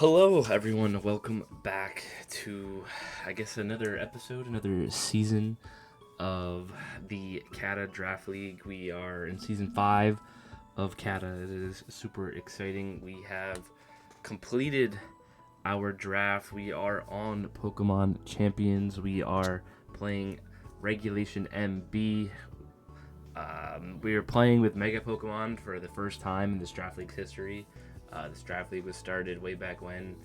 Hello, everyone. Welcome back to, I guess, another episode, another season of the Cada Draft League. We are in season 5 of Cada. It is super exciting. We have completed our draft. We are on Pokemon Champions. We are playing Regulation MB. We are playing with Mega Pokemon for the first time in this draft league's history. This draft league was started way back when,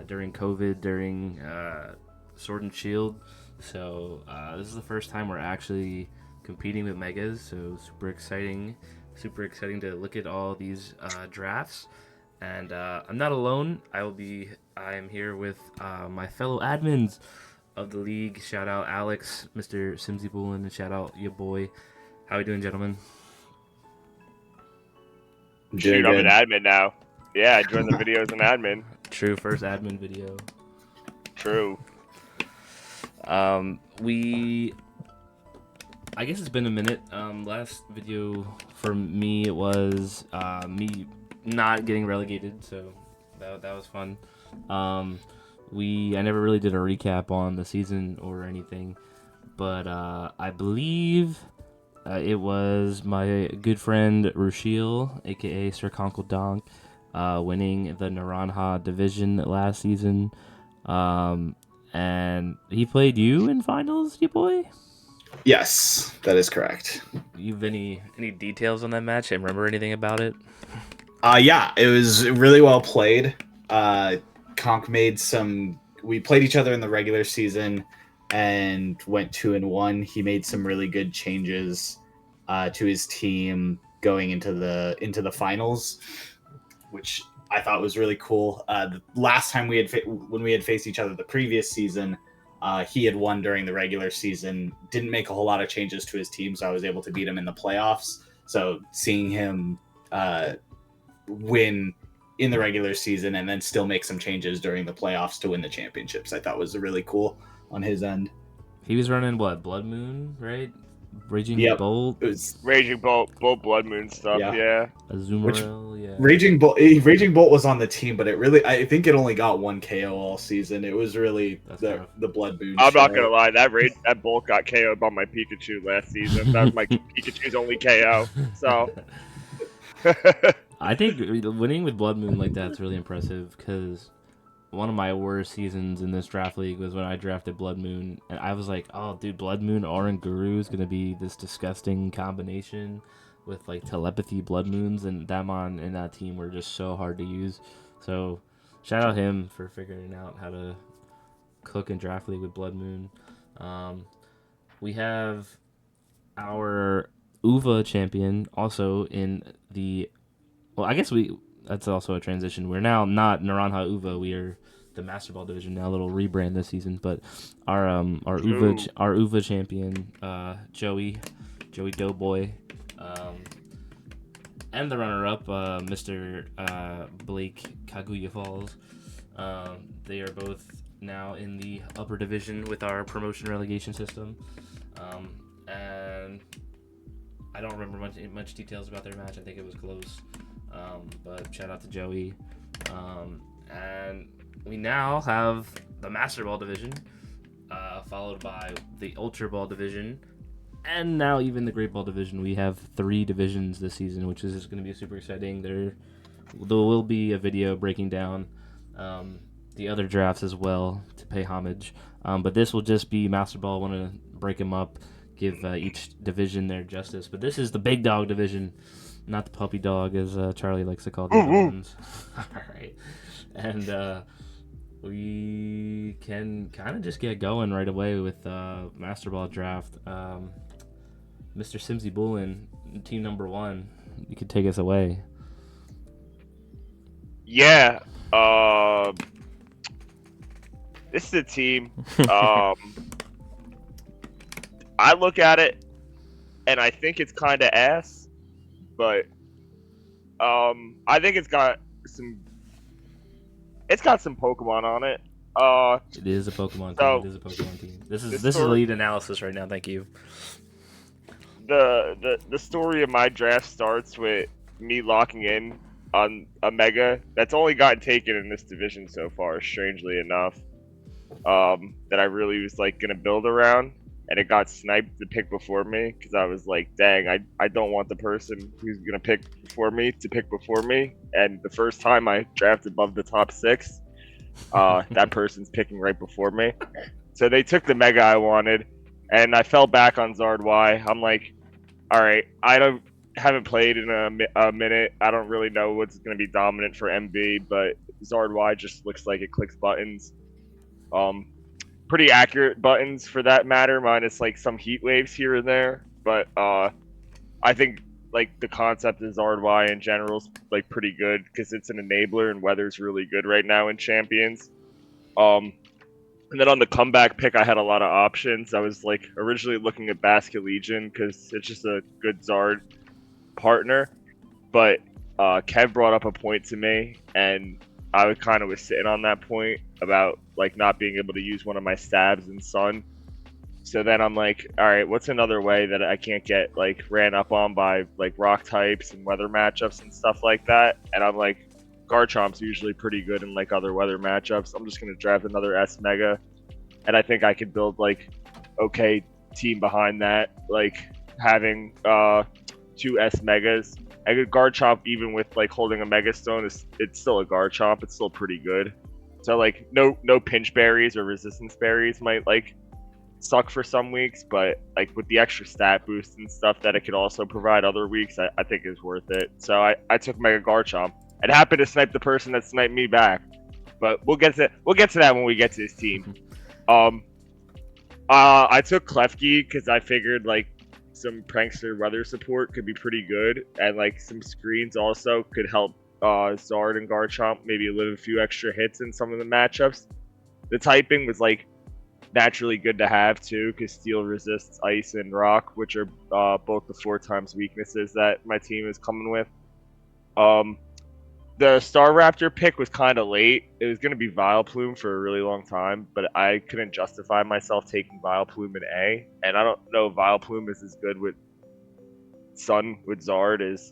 during COVID, during Sword and Shield. So this is the first time we're actually competing with Megas. So super exciting to look at all these drafts. And I'm not alone. I am here with my fellow admins of the league. Shout out Alex, Mr. Simsy Boolin, and shout out your boy. How we doing, gentlemen? Shoot, I'm an admin now. Yeah, I joined the video as an admin. True, first admin video. True. I guess it's been a minute. Last video for me, it was me not getting relegated, so that was fun. I never really did a recap on the season or anything, but I believe it was my good friend Rushiel, aka Sir Conkle Donk, winning the Naranja division last season. And he played you in finals, you boy? Yes, that is correct. You've any details on that match? I remember anything about it? Yeah, it was really well played. Conk made some. We played each other in the regular season and went 2-1. He made some really good changes to his team going into the finals, which I thought was really cool. The last time when we had faced each other the previous season, he had won during the regular season, didn't make a whole lot of changes to his team, so I was able to beat him in the playoffs. So seeing him win in the regular season and then still make some changes during the playoffs to win the championships, I thought was really cool on his end. He was running what, Blood Moon, right? Raging Bolt. It was Raging Bolt, Blood Moon stuff. Yeah. Azumarill, yeah. Raging Bolt was on the team, but I think it only got one KO all season. It was really the Blood Moon. I'm not gonna lie, that Bolt got KO'd by my Pikachu last season. That was my Pikachu's only KO. So. I think winning with Blood Moon like that's really impressive, because one of my worst seasons in this draft league was when I drafted Blood Moon, and I was like, oh, dude, Blood Moon, Oran Guru is going to be this disgusting combination with, like, telepathy Blood Moons, and Damon and that team were just so hard to use. So, shout out him for figuring out how to cook in draft league with Blood Moon. We have our UVA champion also in the... Well, I guess that's also a transition. We're now not Naranja Uva. We are the Master Ball division now. A little rebrand this season, but our Uva champion, Joey Doughboy, and the runner-up, Mr. Blake Kaguya Falls. They are both now in the upper division with our promotion relegation system, and I don't remember much details about their match. I think it was close. But shout out to Joey. And we now have the Master Ball division, followed by the Ultra Ball division, and now even the Great Ball division. We have 3 divisions this season, which is going to be super exciting. There will be a video breaking down the other drafts as well to pay homage. But this will just be Master Ball. I want to break them up, give each division their justice. But this is the big dog division. Not the puppy dog, as Charlie likes to call the other ones. All right. And we can kind of just get going right away with Master Ball draft. Mr. Simsy Boolin, team number 1. You could take us away. Yeah. This is a team. I look at it, and I think it's kind of ass. But I think it's got some Pokemon on it. It is a Pokemon team. It is a Pokemon team. This is lead analysis right now. Thank you. The story of my draft starts with me locking in on a mega that's only gotten taken in this division so far, strangely enough. That I really was like gonna build around, and it got sniped the pick before me because I was like, dang, I don't want the person who's gonna pick before me to pick before me. And the first time I drafted above the top 6, that person's picking right before me. So they took the mega I wanted, and I fell back on Zard Y. I'm like, all right, haven't played in a minute. I don't really know what's going to be dominant for MV, but Zard Y just looks like it clicks buttons. Pretty accurate buttons for that matter, minus like some heat waves here and there. But I think like the concept of Zard Y in general is like pretty good because it's an enabler and weather's really good right now in champions. And then on the comeback pick, I had a lot of options. I was like originally looking at Basket Legion because it's just a good Zard partner. But Kev brought up a point to me, and I kind of was sitting on that point about like not being able to use one of my stabs in Sun. So then I'm like, all right, what's another way that I can't get like ran up on by like rock types and weather matchups and stuff like that? And I'm like, Garchomp's usually pretty good in like other weather matchups. I'm just gonna draft another S Mega, and I think I could build like okay team behind that, like having 2 S Megas. A good Garchomp, even with like holding a Mega Stone, it's still a Garchomp. It's still pretty good. So like no pinch berries or resistance berries might like suck for some weeks, but like with the extra stat boost and stuff that it could also provide other weeks, I think is worth it. So I took Mega Garchomp. It happened to snipe the person that sniped me back, but we'll get to that when we get to his team. I took Klefki because I figured like some prankster weather support could be pretty good, and like some screens also could help Zard and Garchomp maybe live a few extra hits in some of the matchups. The typing was like naturally good to have too, because Steel resists Ice and Rock, which are both the 4 times weaknesses that my team is coming with. The Star Raptor pick was kind of late. It was going to be Vileplume for a really long time, but I couldn't justify myself taking Vileplume in A. And I don't know if Vileplume is as good with Sun with Zard as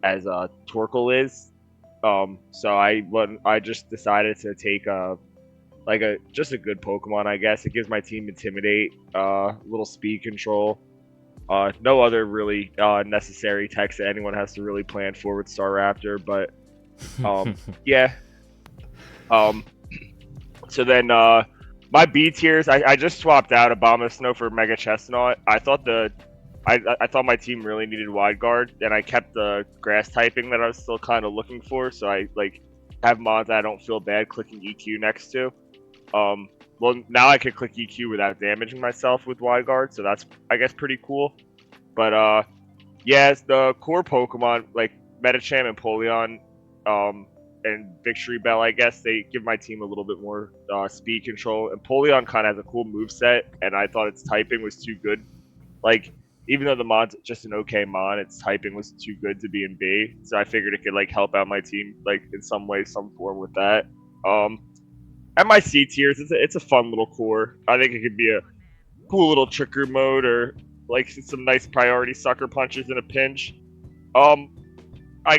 Torkoal is. So I just decided to take just a good Pokemon, I guess. It gives my team Intimidate, little speed control. No other really necessary techs that anyone has to really plan for with Staraptor, but yeah. So then my B tiers, I just swapped out Abomasnow for Mega Chestnut. I thought I thought my team really needed Wide Guard, and I kept the grass typing that I was still kind of looking for. So I like have mods that I don't feel bad clicking EQ next to. Well, now I can click EQ without damaging myself with Wide Guard, so that's, I guess, pretty cool. But, yeah, the core Pokemon, like Metacham and Polion, and Victory Bell, I guess, they give my team a little bit more speed control. And Polion kind of has a cool moveset, and I thought its typing was too good. Like, even though the mod's just an okay mod, its typing was too good to be in B. So I figured it could, like, help out my team, like, in some way, some form with that. At my C tiers, it's a fun little core. I think it could be a cool little trigger mode, or like some nice priority sucker punches in a pinch. I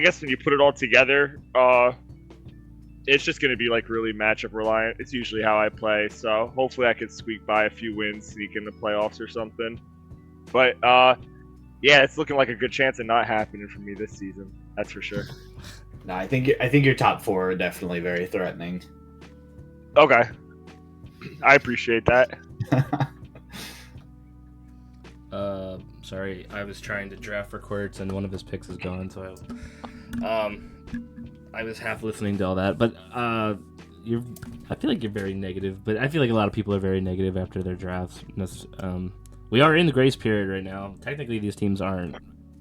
guess when you put it all together, it's just gonna be like really matchup reliant. It's usually how I play, so hopefully I could squeak by a few wins, sneak in the playoffs or something. But yeah, it's looking like a good chance of not happening for me this season. That's for sure. No, I think your top 4 are definitely very threatening. Okay. I appreciate that. Sorry, I was trying to draft for Quirts and one of his picks is gone, so I was half listening to all that. But I feel like you're very negative, but I feel like a lot of people are very negative after their drafts. We are in the grace period right now. Technically, these teams aren't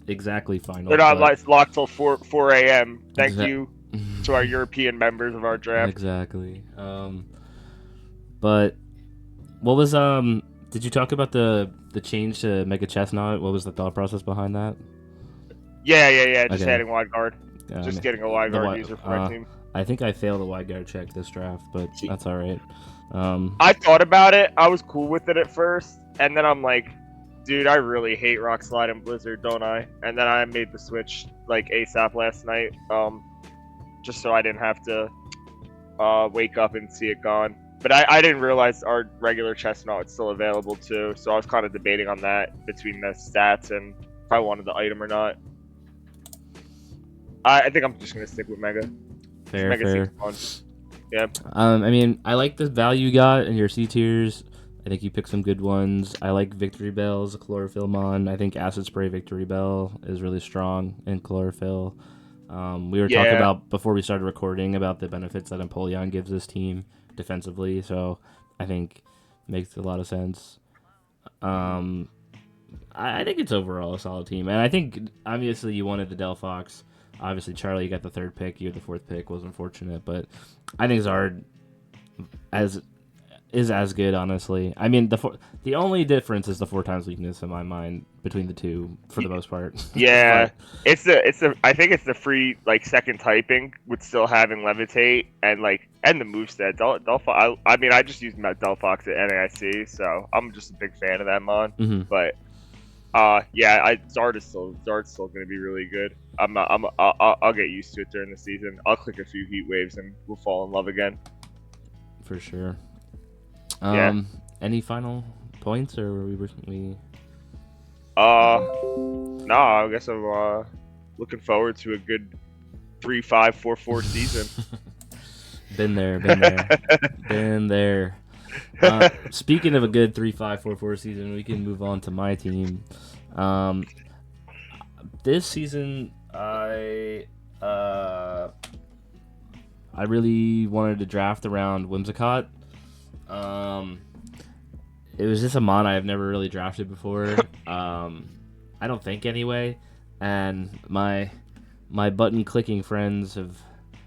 exactly final. They're not locked till 4 a.m. Thank you to our European members of our draft. Exactly. But what was did you talk about the change to Mega Chestnut? What was the thought process behind that? Yeah. Just Okay. adding Wide Guard. Just getting a Wide Guard user for my team. I think I failed a Wide Guard check this draft, but that's all right. I thought about it. I was cool with it at first, and then I'm like, Dude, I really hate Rock Slide and Blizzard, don't I? And then I made the switch like ASAP last night, just so I didn't have to wake up and see it gone. But I didn't realize our regular chestnut was still available too, so I was kind of debating on that between the stats and if I wanted the item or not. I think I'm just gonna stick with Mega. Fair, Mega fair. seems fun. Yeah. I mean, I like the value you got in your C tiers. I think you picked some good ones. I like Victory Bells, Chlorophyllmon. I think Acid Spray Victory Bell is really strong in Chlorophyll. We were talking about, before we started recording, about the benefits that Empoleon gives this team defensively, so I think makes a lot of sense. I think it's overall a solid team, and I think, obviously, you wanted the Delphox. Obviously, Charlie, you got the 3rd pick. You had the 4th pick. Was unfortunate, but I think Zard is as good, honestly. I mean, the only difference is the 4 times weakness in my mind between the two, for the most part. Yeah, But, I think it's the free like second typing with still having levitate and the moveset. I mean, I just use Delphox at NAIC, so I'm just a big fan of that mon. mhm. But yeah, Zard's still gonna be really good. I'll get used to it during the season. I'll click a few heat waves and we'll fall in love again. For sure. Yeah. Any final points, or were we? No, I guess I'm looking forward to a good 3-5-4-4 season. Been there, been there. Speaking of a good 3-5-4-4 season, we can move on to my team. This season, I really wanted to draft around Whimsicott. It was just a mon I've never really drafted before. I don't think anyway. And my button clicking friends have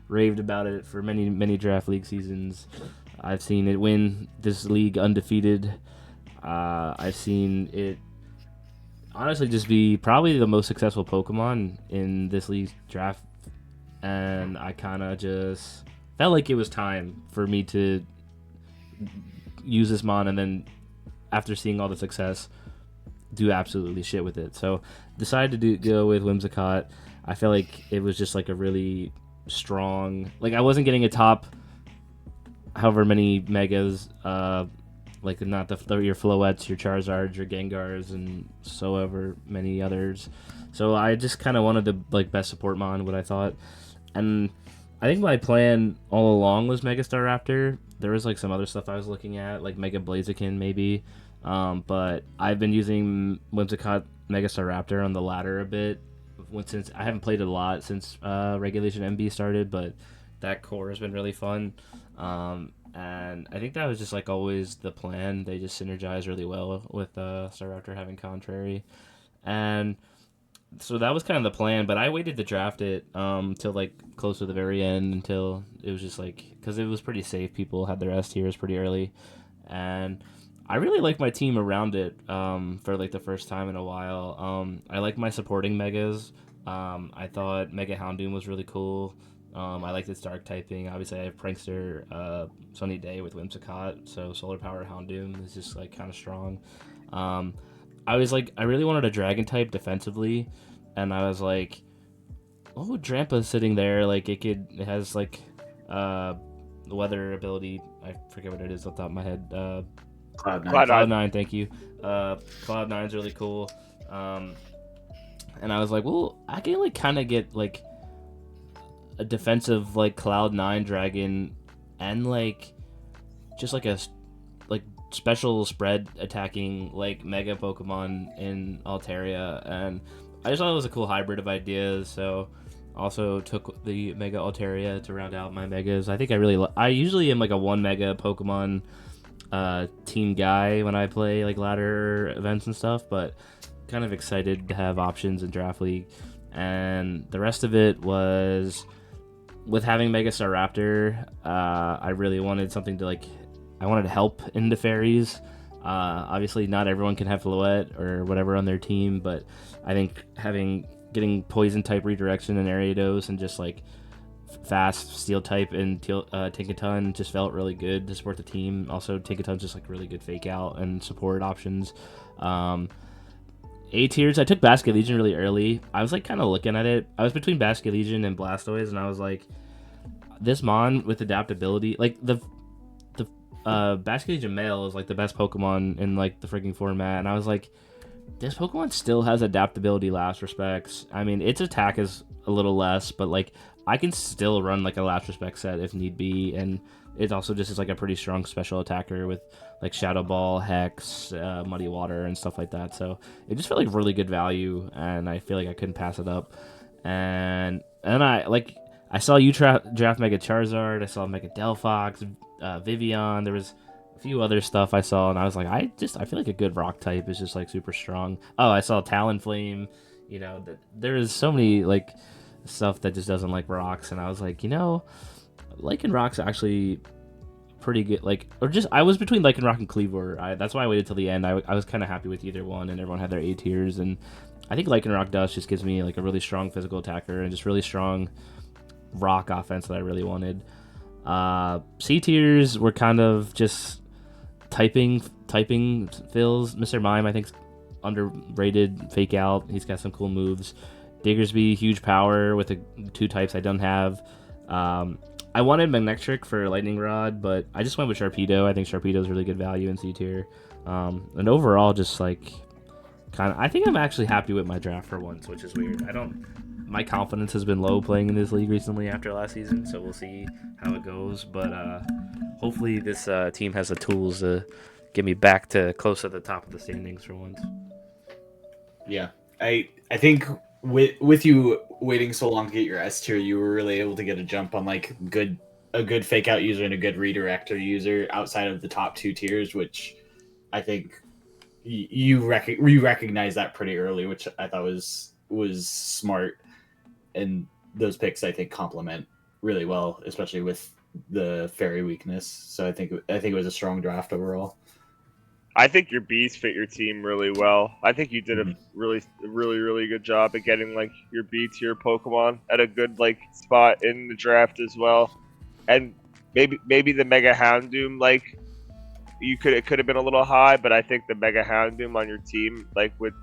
raved about it for many draft league seasons. I've seen it win this league undefeated. I've seen it honestly just be probably the most successful Pokemon in this league's draft, and I kind of just felt like it was time for me to use this mon, and then after seeing all the success, do absolutely shit with it. So decided to go with Whimsicott. I felt like it was just like a really strong, like I wasn't getting a top however many megas, like not your Floettes, your Charizards, your Gengars, and so ever many others. So I just kind of wanted the like best support mon, what I thought, and I think my plan all along was Mega Staraptor. There was like some other stuff I was looking at, like Mega Blaziken maybe, but I've been using Whimsicott Mega Staraptor on the ladder a bit. Since I haven't played it a lot since Regulation MB started, but that core has been really fun. And I think that was just like always the plan. They just synergize really well with Staraptor having Contrary. And so that was kind of the plan, but I waited to draft it till like close to the very end, until it was just like, because it was pretty safe. People had their S tiers pretty early. And I really like my team around it for like the first time in a while. I like my supporting megas. I thought Mega Houndoom was really cool. I liked its dark typing. Obviously, I have Prankster Sunny Day with Whimsicott, so Solar Power Houndoom is just like kind of strong. I was like, I really wanted a Dragon type defensively, and I was like, oh, Drampa's sitting there. Like it has like weather ability. I forget what it is off the top of my head. Cloud9, thank you. Cloud9's really cool. And I was like, well, I can like kind of get like a defensive like Cloud9 Dragon and like just like a like special spread attacking like Mega Pokemon in Altaria, and I just thought it was a cool hybrid of ideas. So also took the Mega Altaria to round out my Megas. I think I usually am like a 1 Mega Pokemon team guy when I play like ladder events and stuff, but kind of excited to have options in Draft League. And the rest of it was with having Mega Staraptor. I really wanted something to like, I wanted to help in the fairies. Obviously not everyone can have Floette or whatever on their team, but I think getting poison type redirection and Ariados and just like fast steel type and Tinkaton just felt really good to support the team. Also, Tinkaton's just like really good fake out and support options. A tiers. I took Basket Legion really early. I was like kind of looking at it. I was between Basket Legion and Blastoise, and I was like, this Mon with adaptability, like the Basket Legion male is like the best Pokemon in like the freaking format, and I was like, this Pokemon still has adaptability last respects. I mean, its attack is a little less, but like I can still run like a last respect set if need be, and it also just is like a pretty strong special attacker with like Shadow Ball, Hex, Muddy Water, and stuff like that. So it just felt like really good value, and I feel like I couldn't pass it up. And I saw you draft Mega Charizard, I saw Mega Delphox, Vivian. There was a few other stuff I saw, and I was like, I feel like a good rock type is just like super strong. Oh, I saw Talonflame. You know, there is so many like stuff that just doesn't like rocks, and I was like, liking rocks actually pretty good. Like, or just I was between Lycanroc and Cleavor. That's why I waited till the end. I was kind of happy with either one, and everyone had their A tiers, and I think Lycanroc Dust just gives me like a really strong physical attacker and just really strong rock offense that I really wanted. C tiers were kind of just typing fills. Mr. Mime, I think, underrated. Fake Out. He's got some cool moves. Diggersby, huge power with the 2 types I don't have. I wanted Magnetric for Lightning Rod, but I just went with Sharpedo. I think Sharpedo is really good value in C tier. And overall, just like I think I'm actually happy with my draft for once, which is weird. My confidence has been low playing in this league recently after last season, so we'll see how it goes. But hopefully this team has the tools to get me back to close to the top of the standings for once. Yeah, I think with you waiting so long to get your S tier, you were really able to get a jump on like a good fake out user and a good redirector user outside of the top 2 tiers, which I think you recognize that pretty early, which I thought was smart. And those picks I think complement really well, especially with the fairy weakness. So I think it was a strong draft overall. I think your Bs fit your team really well. I think you did a really good job at getting like your B tier Pokemon at a good like spot in the draft as well. And maybe the Mega Houndoom, like it could have been a little high, but I think the Mega Houndoom on your team, like with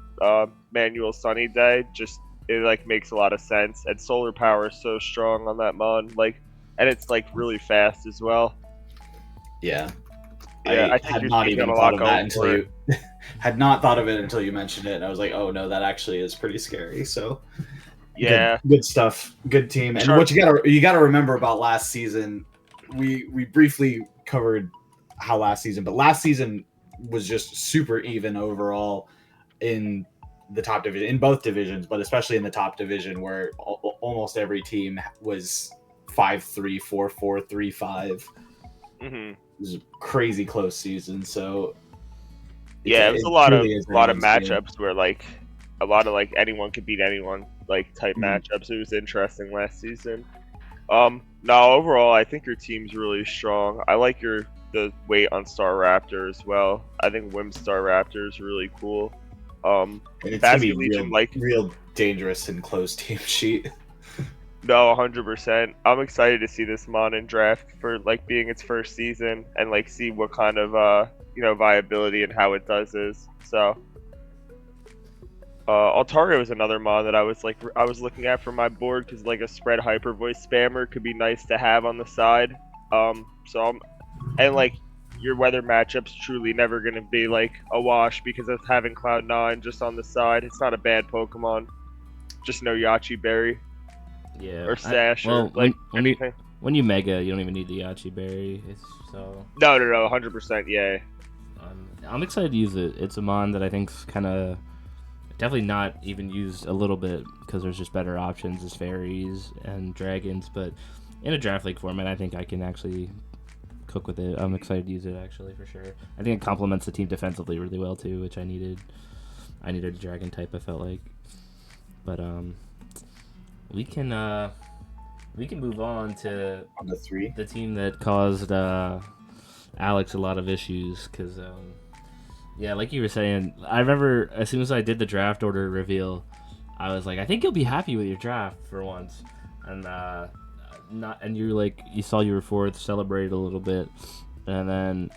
Manual Sunny Day, just it like makes a lot of sense. And solar power is so strong on that mon, like, and it's like really fast as well. Yeah. Yeah, I had not even thought of that until you had not thought of it until you mentioned it, and I was like, oh no, that actually is pretty scary. So yeah, good stuff, good team. And what you gotta remember about last season, we briefly covered how last season was just super even overall in the top division, in both divisions, but especially in the top division where almost every team was 5-3, 4-4, 3-5. Mm-hmm. It was a crazy close season. So yeah, it was a lot of matchups where like a lot of like anyone could beat anyone, like type matchups. It was interesting last season. No, overall I think your team's really strong. I like the weight on Star Raptor as well. I think Whim Star Raptor is really cool. It's Basket Legion, real dangerous and close team sheet. No, 100%. I'm excited to see this mon in draft for like being its first season and like see what kind of viability and how it does is. So Altaria was another mon that I was looking at for my board because like a spread hyper voice spammer could be nice to have on the side. And like your weather matchup's truly never gonna be like a wash because of having Cloud9 just on the side. It's not a bad Pokemon. Just no Yachi Berry. Yeah. Or Sash. When you Mega, you don't even need the Yachi Berry. No, 100%. Yeah. I'm excited to use it. It's a mon that I think's kind of definitely not even used a little bit because there's just better options as fairies and dragons. But in a draft league format, I think I can actually cook with it. I'm excited to use it actually for sure. I think it complements the team defensively really well too, which I needed. I needed a dragon type. I felt like, but we can move on to the team that caused Alex a lot of issues because yeah, like you were saying, I remember as soon as I did the draft order reveal, I was like, I think you'll be happy with your draft for once, and you saw you were fourth, celebrated a little bit, and then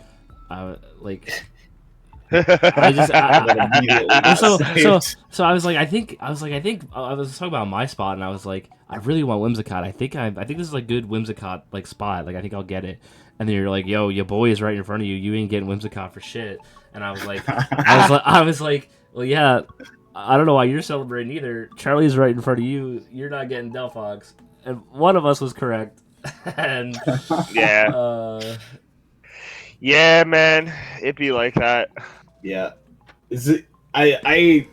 I just And then immediately got saved. so I was like I was talking about my spot, and I was like, I really want Whimsicott. I think this is like good Whimsicott like spot. Like I think I'll get it. And then you're like, yo, your boy is right in front of you. You ain't getting Whimsicott for shit. And I was like, well, yeah. I don't know why you're celebrating either. Charlie's right in front of you. You're not getting Delphox. And one of us was correct. And Yeah. Yeah, man. It'd be like that. Yeah. Is it? I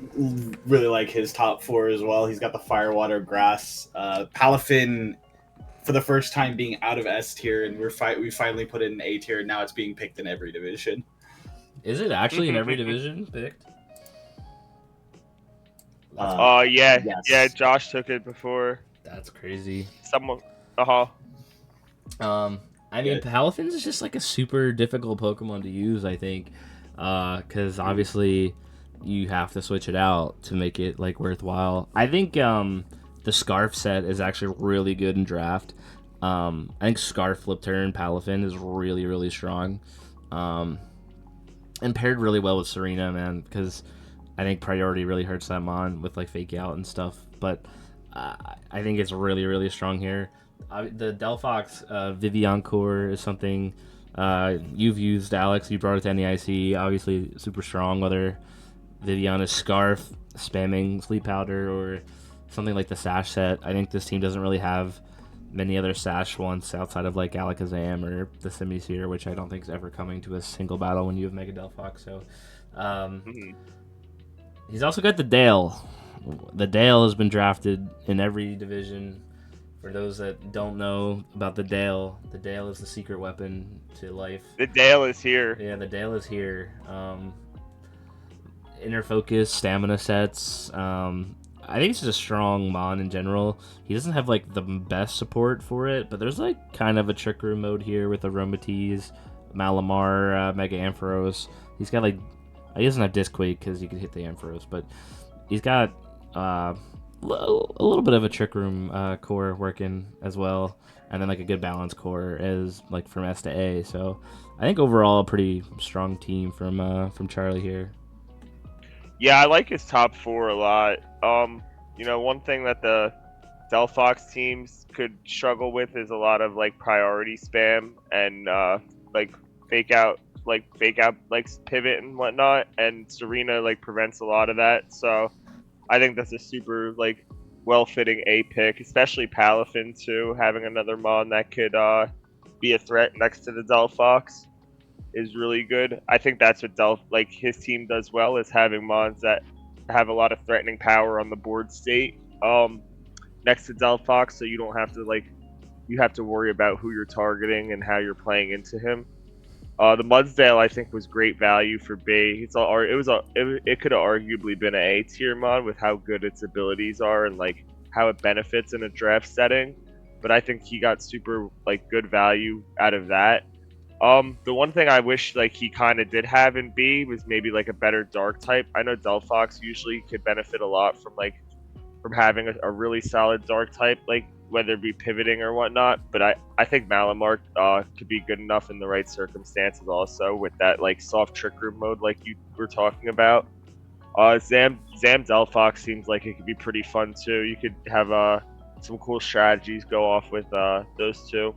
really like his top 4 as well. He's got the Fire, Water, Grass. Palafin, for the first time being out of S tier, and we finally put it in A tier, and now it's being picked in every division. is it actually in every division picked? Yeah. Yes. Yeah, Josh took it before. That's crazy. Someone. I mean, Palafin is just like a super difficult Pokemon to use, I think, because obviously you have to switch it out to make it like worthwhile. I think the Scarf set is actually really good in draft. I think Scarf Flip Turn Palafin is really, really strong, and paired really well with Serena, man, because I think Priority really hurts that mon with like Fake Out and stuff. But I think it's really, really strong here. The Delphox Vivian Core is something you've used, Alex. You brought it to NEIC. Obviously, super strong. Whether Vivian is Scarf, spamming Sleep Powder, or something like the Sash set. I think this team doesn't really have many other Sash ones outside of like Alakazam or the Simisear, which I don't think is ever coming to a single battle when you have Mega Delphox. So he's also got the Dale. The Dale has been drafted in every division. For those that don't know about the Dale is the secret weapon to life. The Dale is here. Yeah, the Dale is here. Inner Focus, stamina sets. I think it's just a strong mon in general. He doesn't have like the best support for it, but there's like kind of a Trick Room mode here with Aromatisse, Malamar, Mega Ampharos. He's got like, he doesn't have Disquake because you can hit the Ampharos, but he's got a little bit of a Trick Room core working as well, and then like a good balance core as like from S to A. So I think overall a pretty strong team from Charlie here. Yeah, I like his top 4 a lot. One thing that the Delphox teams could struggle with is a lot of like priority spam and like fake out like pivot and whatnot, and Serena like prevents a lot of that. So I think that's a super like well-fitting A pick, especially Palafin too. Having another mon that could be a threat next to the Delphox is really good. I think that's what his team does well, is having mons that have a lot of threatening power on the board state next to Delphox, so you don't have to worry about who you're targeting and how you're playing into him. The Mudsdale I think was great value for B. It could have arguably been an A tier mod with how good its abilities are and like how it benefits in a draft setting, but I think he got super like good value out of that. The one thing I wish like he kind of did have in B was maybe like a better dark type. I know Delphox usually could benefit a lot from having a really solid dark type, like whether it be pivoting or whatnot. But I think Malamar could be good enough in the right circumstances also with that like soft Trick Room mode like you were talking about. Zam Delphox seems like it could be pretty fun too. You could have some cool strategies go off with those two.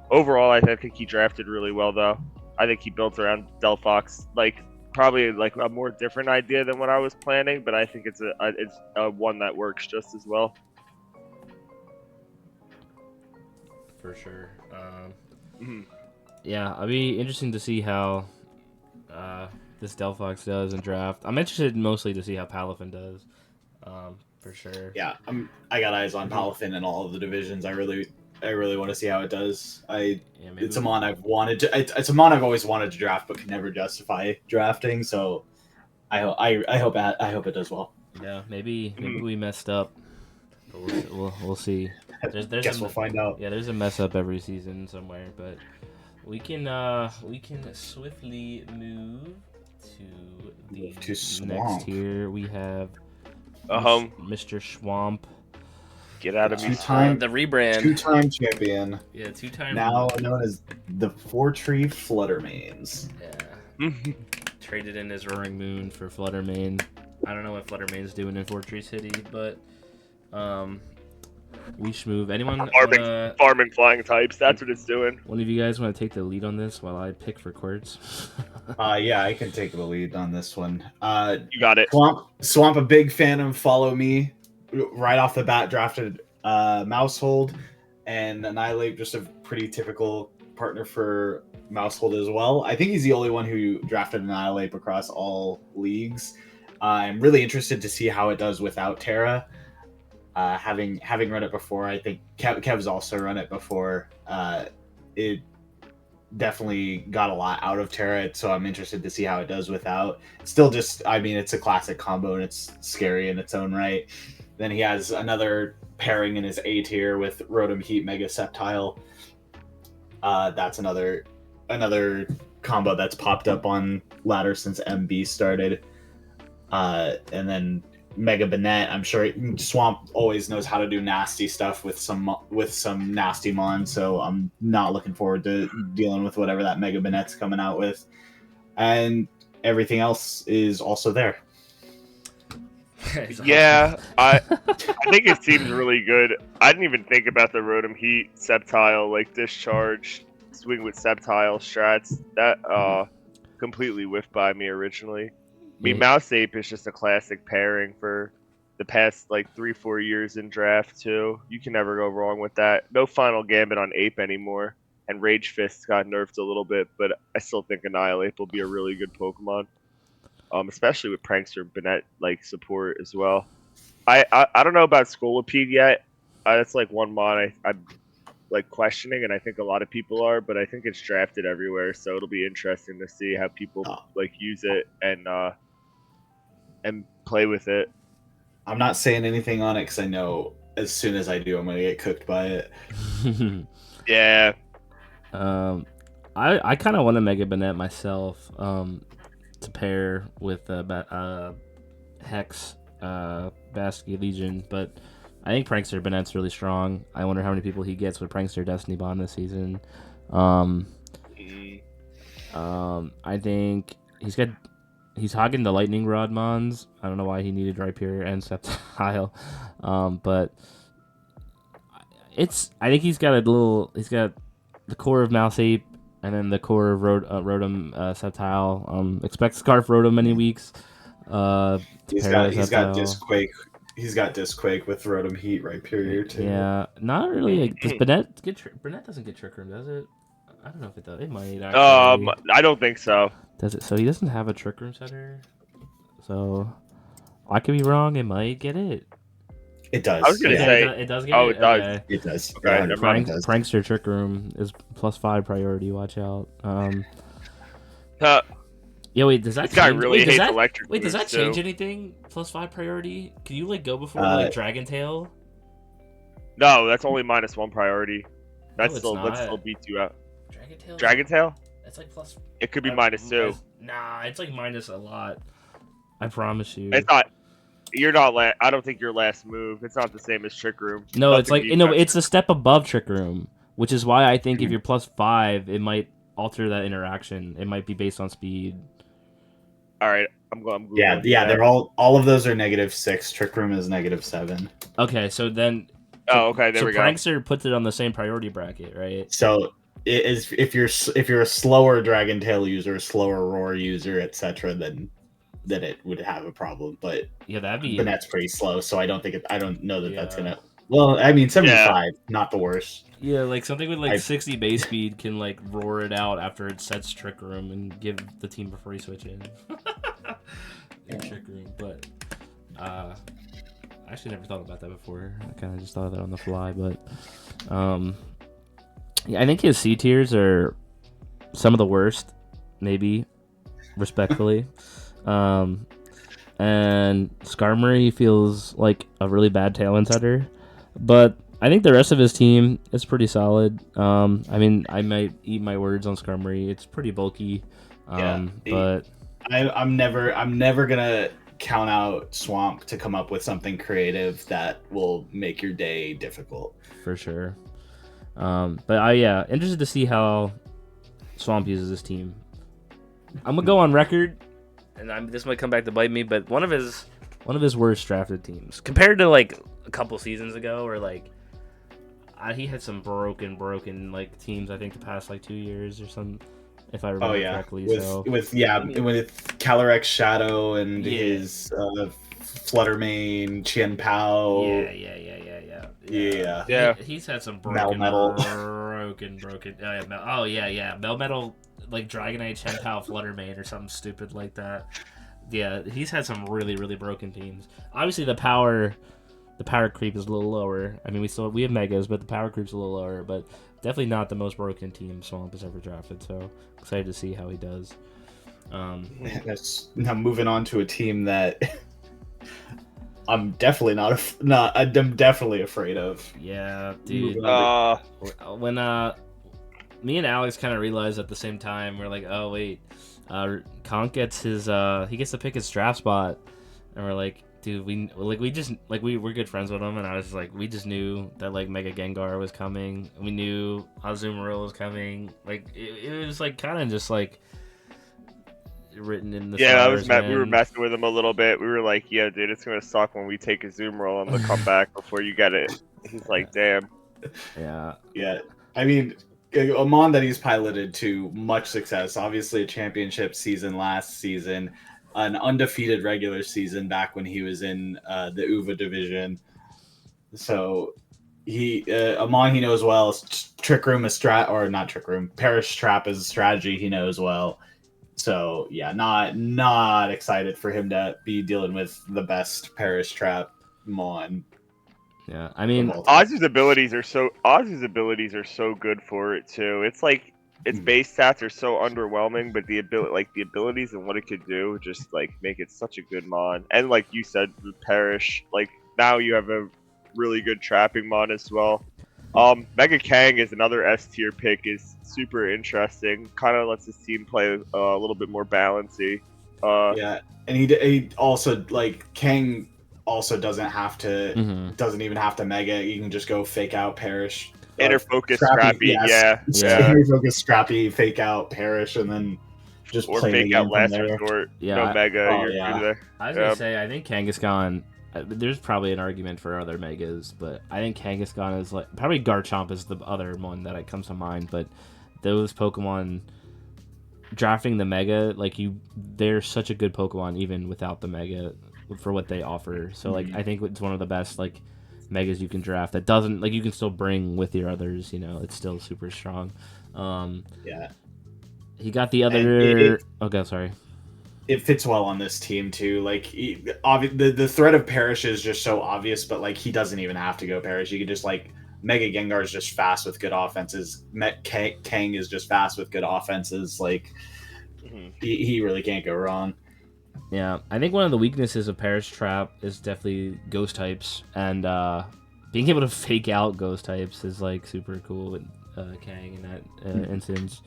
Overall, I think he drafted really well, though. I think he built around Delphox, probably a more different idea than what I was planning, but I think it's a one that works just as well. For sure. Yeah, it'll be interesting to see how this Delphox does in draft. I'm interested mostly to see how Palafin does, for sure. Yeah, I got eyes on Palafin in all of the divisions. I really want to see how it does. It's a mon I've wanted to. It's a mon I've always wanted to draft, but can never justify drafting. So, I hope it does well. Yeah, maybe we messed up. But we'll see. Guess we'll find out. Yeah, there's a mess up every season somewhere, but we can swiftly move to the next tier. We have Mr. Swamp. Get out of me. The rebrand. Two-time champion. Yeah, two-time. Now known as the Four-Tree Fluttermanes. Yeah. traded in his Roaring Moon for Fluttermane. I don't know what Fluttermane's doing in Fortree City, but we schmoove. Anyone Farming flying types. That's what it's doing. one of you guys want to take the lead on this while I pick for quartz? Yeah, I can take the lead on this one. You got it. Swamp, a big fan of Follow Me. Right off the bat, drafted Mousehold, and Annihilate, just a pretty typical partner for Mousehold as well. I think he's the only one who drafted Annihilate across all leagues. I'm really interested to see how it does without Terra. Having run it before, I think Kev's also run it before. It definitely got a lot out of Terra, so I'm interested to see how it does without. Still, it's a classic combo and it's scary in its own right. Then he has another pairing in his A tier with Rotom Heat Mega Sceptile. That's another combo that's popped up on ladder since MB started. And then Mega Banette. I'm sure Swamp always knows how to do nasty stuff with some nasty mon, so I'm not looking forward to dealing with whatever that Mega Banette's coming out with. And everything else is also there. Yeah, I think it seems really good. I didn't even think about the Rotom Heat Sceptile, like discharge, swing with Sceptile strats. That completely whiffed by me originally. I mean, Mouse Ape is just a classic pairing for the past like 3-4 years in draft too. You can never go wrong with that. No Final Gambit on Ape anymore, and Rage Fist got nerfed a little bit, but I still think Annihilate will be a really good Pokemon. Especially with Prankster Banette like support as well. I don't know about Scolipede yet. That's like one mod I'm like questioning, and I think a lot of people are, but I think it's drafted everywhere, so it'll be interesting to see how people like use it and play with it. I'm not saying anything on it because I know as soon as I do, I'm gonna get cooked by it. Yeah. I kind of want to Mega Banette myself. To pair with Hex, Basket Legion, but I think Prankster Banette's really strong. I wonder how many people he gets with Prankster Destiny Bond this season. I think he's hogging the Lightning Rod Mons. I don't know why he needed Rhyperior and Sceptile, but I think he's got the core of Mouse Ape. And then the core of Rotom Sceptile. Expect Scarf Rotom many weeks. He's got Disquake. He's got Disquake with Rotom Heat Rhyperior too. Yeah, not really. Does Banette get Banette doesn't get Trick Room, does it? I don't know if it does. It might. Actually. I don't think so. Does it? So he doesn't have a Trick Room setter. So I could be wrong. It might get it. It does. I was gonna say it does get it. Oh, it does. Okay. It does. Okay, Prankster Trick Room is +5 priority. Watch out. Yeah, wait. Does that? This guy really hates electric. Wait, does that change too. anything? +5 priority? Can you like go before like Dragon Tail? No, that's only -1 priority. That No, still beats you out. Dragon Tail? That's like plus. It could be -2. Nah, it's like minus a lot. I promise you. It's not. You're not. I don't think your last move. It's not the same as Trick Room. No, it's like it's a step above Trick Room, which is why I think if you're +5, it might alter that interaction. It might be based on speed. All right, I'm going. Yeah. They're all of those are -6. Trick Room is -7. Okay, so then. Oh, okay. There we go. Prankster puts it on the same priority bracket, right? So it is if you're a slower Dragon Tail user, a slower Roar user, etc., then it would have a problem. But yeah, that'd be. Banette's pretty slow, so I don't know that that's gonna. Well, I mean, 75, not the worst. Yeah, like something with 60 base speed can like roar it out after it sets Trick Room and give the team a free switch in. Trick Room, but I actually never thought about that before. I kind of just thought of that on the fly, but yeah, I think his C tiers are some of the worst, maybe, respectfully. And Skarmory feels like a really bad tail insider, but I think the rest of his team is pretty solid. I mean, I might eat my words on Skarmory. It's pretty bulky, but I'm never gonna count out Swamp to come up with something creative that will make your day difficult. For sure. But interested to see how Swamp uses this team. I'm gonna go on record and this might come back to bite me, but one of his worst drafted teams compared to like a couple seasons ago, or like he had some broken like teams. I think the past like 2 years or something, if I remember correctly. With Calyrex Shadow and his Fluttermane, Chien Pao. Yeah. He's had some broken. Melmetal, like Dragonite, Chien Pao, Fluttermane, or something stupid like that. Yeah, he's had some really, really broken teams. Obviously, the power creep is a little lower. I mean, we have Megas, but the power creep's a little lower. But definitely not the most broken team Swamp has ever drafted. So excited to see how he does. Now moving on to a team that I'm definitely I'm definitely afraid of. Yeah, dude. When me and Alex kind of realized at the same time, we're like, oh wait, Conk gets his he gets to pick his draft spot, and we're like, dude, we're good friends with him, and I was just like, we just knew that like Mega Gengar was coming, we knew Azumarill was coming, like it was like kind of just like written in the stars, we were messing with him a little bit. We were like, yeah, dude, it's gonna suck when we take Azumarill on the comeback before you get it. He's like, damn. Yeah. I mean, a Mon that he's piloted to much success. Obviously, a championship season last season, an undefeated regular season back when he was in the UVA division. So a Mon he knows well. Trick Room is Perish Trap is a strategy he knows well. So yeah, not excited for him to be dealing with the best Perish Trap Mon. Yeah, I mean, Ozzy's abilities are so good for it too. It's like its base stats are so underwhelming, but the abilities and what it could do just like make it such a good Mon. And like you said, with Perish, like now you have a really good trapping Mon as well. Mega Kang is another S tier pick. Is super interesting. Kind of lets his team play a little bit more balancy. And he also like Kang also doesn't even have to Mega. You can just go fake out Perish. Inner focus Scrappy, Inner focus Scrappy, fake out Perish, and then just or play fake the out game Last from there. Resort. No Mega. You're there. I was gonna say, I think Kangaskhan. There's probably an argument for other Megas, but I think Kangaskhan is like probably Garchomp is the other one that comes to mind. But those Pokemon drafting the Mega, they're such a good Pokemon even without the Mega for what they offer. So I think it's one of the best Megas you can draft that doesn't you can still bring with your others. It's still super strong. He got the other. Okay, sorry. It fits well on this team too. The threat of Perish is just so obvious, but he doesn't even have to go Perish. You can just Mega Gengar is just fast with good offenses. Kang is just fast with good offenses. He really can't go wrong. Yeah, I think one of the weaknesses of Perish Trap is definitely ghost types, and being able to fake out ghost types is super cool with Kang in that instance.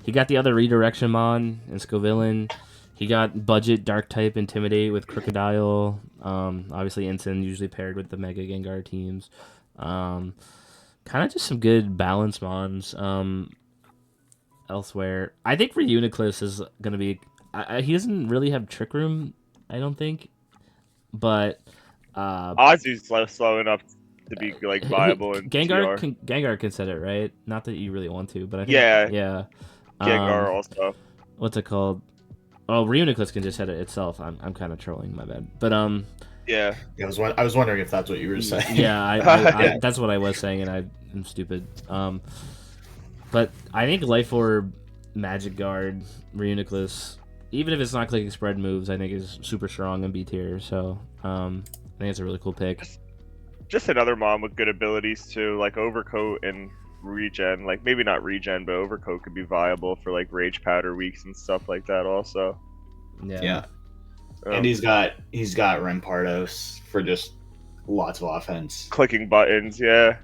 He got the other redirection Mon in Scovillain. He got budget dark type Intimidate with Crocodile. Obviously Ensign usually paired with the Mega Gengar teams. Kind of just some good balance Mons. Elsewhere, I think Reuniclus is gonna be. He doesn't really have Trick Room, I don't think, but Ozzy's slow enough to be viable in Gengar can set it, right? Not that you really want to, but I think yeah. Gengar also. What's it called? Oh, Reuniclus can just set it itself. I'm kind of trolling, my bad. But yeah. I was wondering if that's what you were saying. Yeah, I that's what I was saying, and I'm stupid. But I think Life Orb, Magic Guard, Reuniclus, even if it's not clicking spread moves, I think is super strong in B tier. So I think it's a really cool pick. Just another Mon with good abilities too, Overcoat and Regen. Maybe not Regen, but Overcoat could be viable for Rage Powder weeks and stuff like that also. Yeah. And he's got Rampardos for just lots of offense. Clicking buttons, yeah.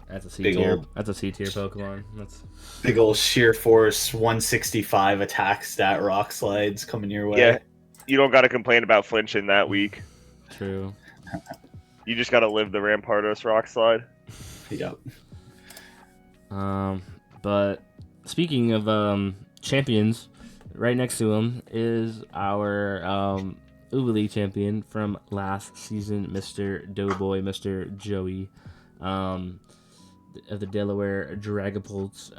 That's a C tier. That's a C tier Pokemon. That's big old sheer force 165 attack stat rock slides coming your way. Yeah. You don't gotta complain about flinching that week. True. You just gotta live the Rampardos rock slide. Yep. But speaking of champions, right next to him is our Uber League champion from last season, Mr. Doughboy, Mr. Joey, um, of the Delaware Dragapults.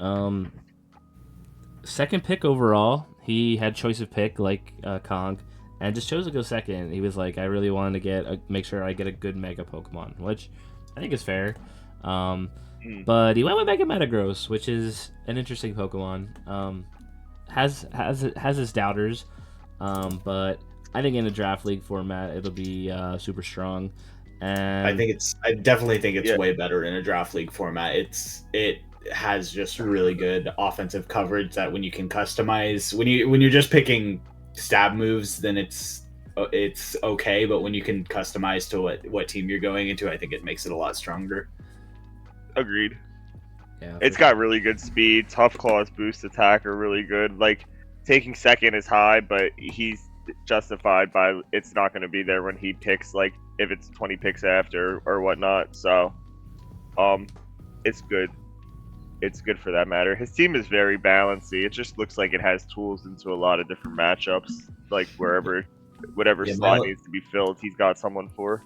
Second pick overall. He had choice of pick like Kong, and just chose to go second. He was like, I really wanted to make sure I get a good Mega Pokemon, which I think is fair. But he went with Mega Metagross, which is an interesting Pokemon. Has his doubters, but I think in a draft league format it'll be super strong. And I definitely think it's Yeah. way better in a draft league format. It has just really good offensive coverage that when you can customize, when you're just picking stab moves, then it's okay. But when you can customize to what team you're going into, I think it makes it a lot stronger. Agreed. yeah, It's got really good speed. Tough Claws boost attack are really good. Like, taking second is high, but he's justified by it's not going to be there when he picks, like, if it's 20 picks after or whatnot. So, it's good. It's good for that matter. His team is very balanced. It just looks like it has tools into a lot of different matchups. Like, whatever Yeah, slot needs to be filled, he's got someone for.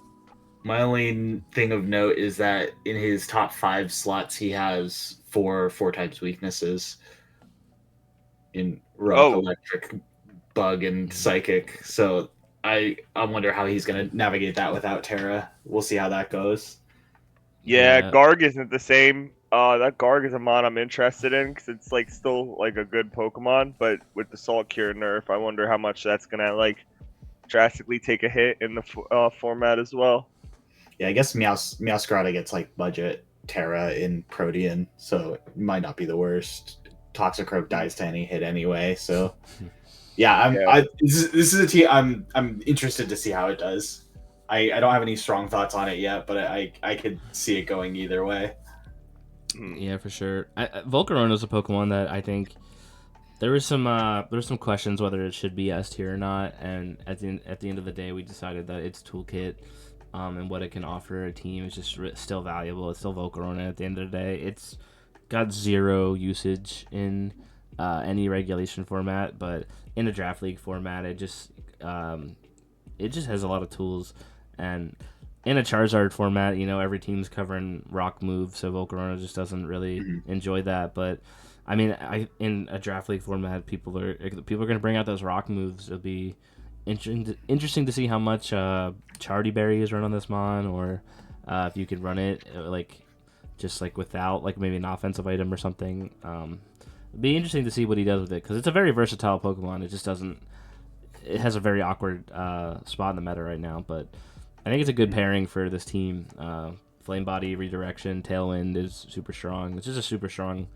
My only thing of note is that in his top 5 slots, he has four types weaknesses in rock, Oh. electric, bug, and psychic. So I wonder how he's going to navigate that without Terra. We'll see how that goes. Yeah, Garg isn't the same. That Garg is a mon I'm interested in because it's like still like a good Pokemon, but with the Salt Cure nerf, I wonder how much that's gonna like drastically take a hit in the format as well. Yeah, I guess Meowscarada gets like budget Terra in Protean, so it might not be the worst. Toxicroak dies to any hit anyway, so yeah, this is a team I'm interested to see how it does. I don't have any strong thoughts on it yet, but I could see it going either way. Yeah, for sure. Volcarona is a Pokemon that I think there was some questions whether it should be S tier or not, and at the end of the day, we decided that its toolkit and what it can offer a team is just still valuable. It's still Volcarona at the end of the day. It's got zero usage in any regulation format, but in a draft league format, it just has a lot of tools. And in a Charizard format, every team's covering rock moves, so Volcarona just doesn't really enjoy that. But I mean, in a draft league format, people are going to bring out those rock moves. It'll be interesting to see how much Chardy Berry is run on this mon, or if you could run it just without maybe an offensive item or something. It'd be interesting to see what he does with it because it's a very versatile Pokemon. It just doesn't. It has a very awkward spot in the meta right now, but I think it's a good pairing for this team. Flame Body, Redirection, Tailwind is super strong. It's just a super strong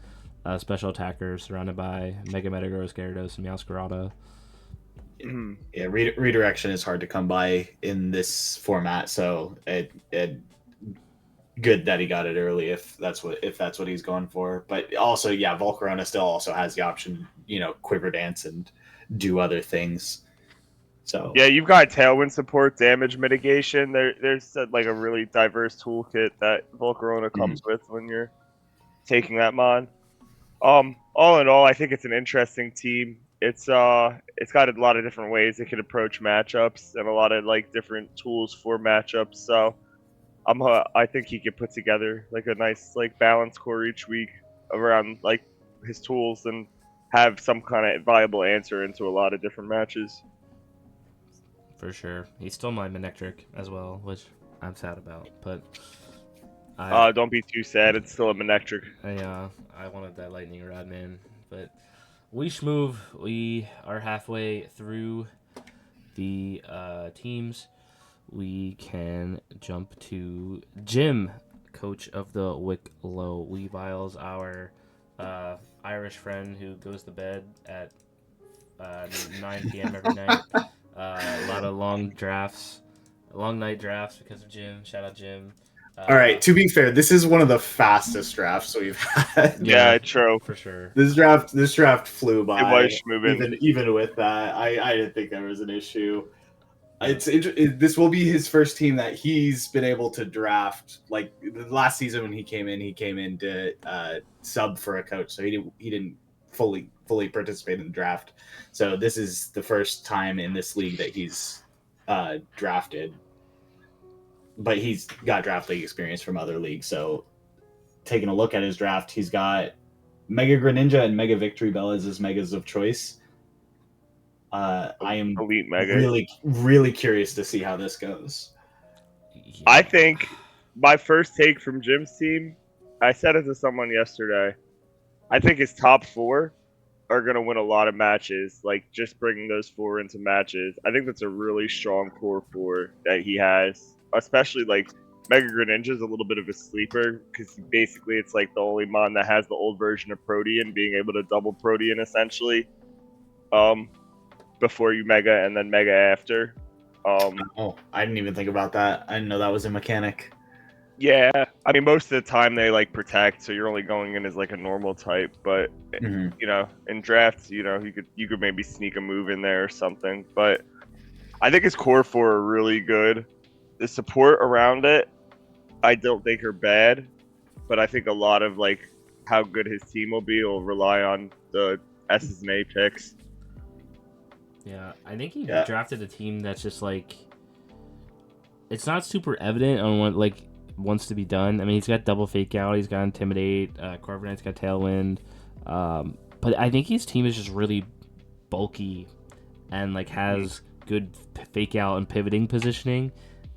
special attacker surrounded by Mega Metagross, Gyarados, and Meowscarada. Yeah, redirection is hard to come by in this format, so it good that he got it early if that's what he's going for. But also, yeah, Volcarona still also has the option, Quiver Dance and do other things. So yeah, you've got Tailwind support, damage mitigation. There's like a really diverse toolkit that Volcarona comes with when you're taking that mon. All in all, I think it's an interesting team. It's got a lot of different ways it can approach matchups and a lot of like different tools for matchups. So I think he could put together like a nice like balance core each week around like his tools and have some kind of viable answer into a lot of different matches. For sure. He's still my Manectric as well, which I'm sad about. But don't be too sad. It's still a Manectric. I wanted that Lightning Rod, man. But we are halfway through the teams. We can jump to Jim, coach of the Wicklow Weaviles, our Irish friend who goes to bed at 9 p.m. every night. A lot of long night drafts because of Jim. Shout out Jim. All right, to be fair, this is one of the fastest drafts we've had. Yeah, true. For sure. This draft flew by. It was moving. Even with that, I didn't think there was an issue. This will be his first team that he's been able to draft. Like the last season when he came in to sub for a coach, so he didn't fully participate in the draft. So this is the first time in this league that he's drafted, but he's got draft league experience from other leagues. So taking a look at his draft, he's got Mega Greninja and Mega Victory Bell as his megas of choice. I am Elite Mega. really curious to see how this goes. Yeah. I think my first take from Jim's team, I said it to someone yesterday. I think his top 4 are going to win a lot of matches. Like, just bringing those 4 into matches. I think that's a really strong core 4 that he has. Especially, like, Mega Greninja is a little bit of a sleeper because basically it's like the only mon that has the old version of Protean, being able to double Protean essentially. Before you Mega and then Mega after. Oh, I didn't even think about that. I didn't know that was a mechanic. Yeah, I mean, most of the time they like protect, so you're only going in as like a normal type. But Mhm. you know, in drafts, you could maybe sneak a move in there or something. But I think his core 4 are really good. The support around it, I don't think are bad, but I think a lot of like how good his team will be will rely on the S's and A picks. Yeah, I think he Yeah. drafted a team that's just like, it's not super evident on what like wants to be done. I mean, he's got double fake out, he's got intimidate, Corviknight's got tailwind, but I think his team is just really bulky and like has good fake out and pivoting positioning,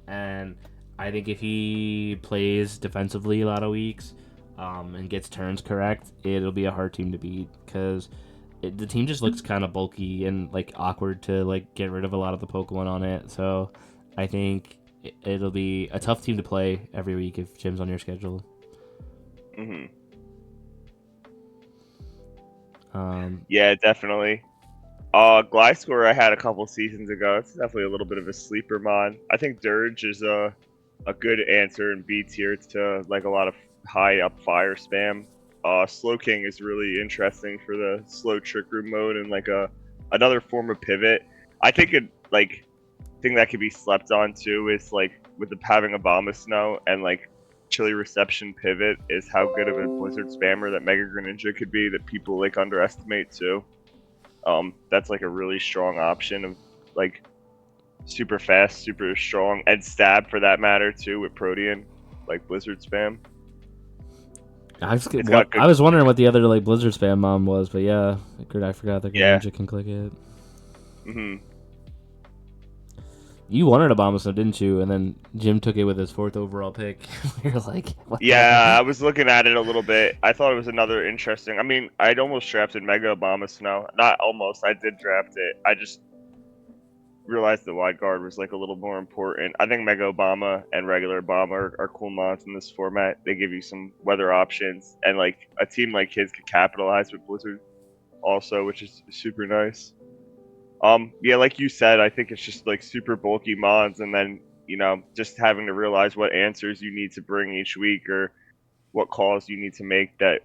and I think if he plays defensively a lot of weeks and gets turns correct, it'll be a hard team to beat because the team just looks kind of bulky and like awkward to like get rid of a lot of the Pokemon on it. So I think it'll be a tough team to play every week if Jim's on your schedule. Mm-hmm. Um, Yeah, definitely. Gliscor I had a couple seasons ago. It's definitely a little bit of a sleeper mod. I think Dirge is a good answer in B tier to like a lot of high up fire spam. Slow King is really interesting for the slow trick room mode and like another form of pivot. I think thing that could be slept on too is like with the having Obama Snow and like chili reception pivot is how good of a blizzard spammer that Mega Greninja could be that people like underestimate too. That's like a really strong option of like super fast, super strong, and stab for that matter too with Protean, like blizzard spam. I was wondering what the other like Blizzard spam mom was, but yeah, I forgot that Greninja can click it. Mm-hmm. You wanted Obama Snow, didn't you? And then Jim took it with his 4th overall pick. You're like, what the Yeah, heck? I was looking at it a little bit. I thought it was another interesting. I mean, I'd almost drafted Mega Obama Snow. Not almost. I did draft it. I just realized the wide guard was like a little more important. I think Mega Obama and regular Obama are cool mods in this format. They give you some weather options, and like a team like his could capitalize with Blizzard also, which is super nice. Yeah, like you said, I think it's just like super bulky mods, and then just having to realize what answers you need to bring each week or what calls you need to make that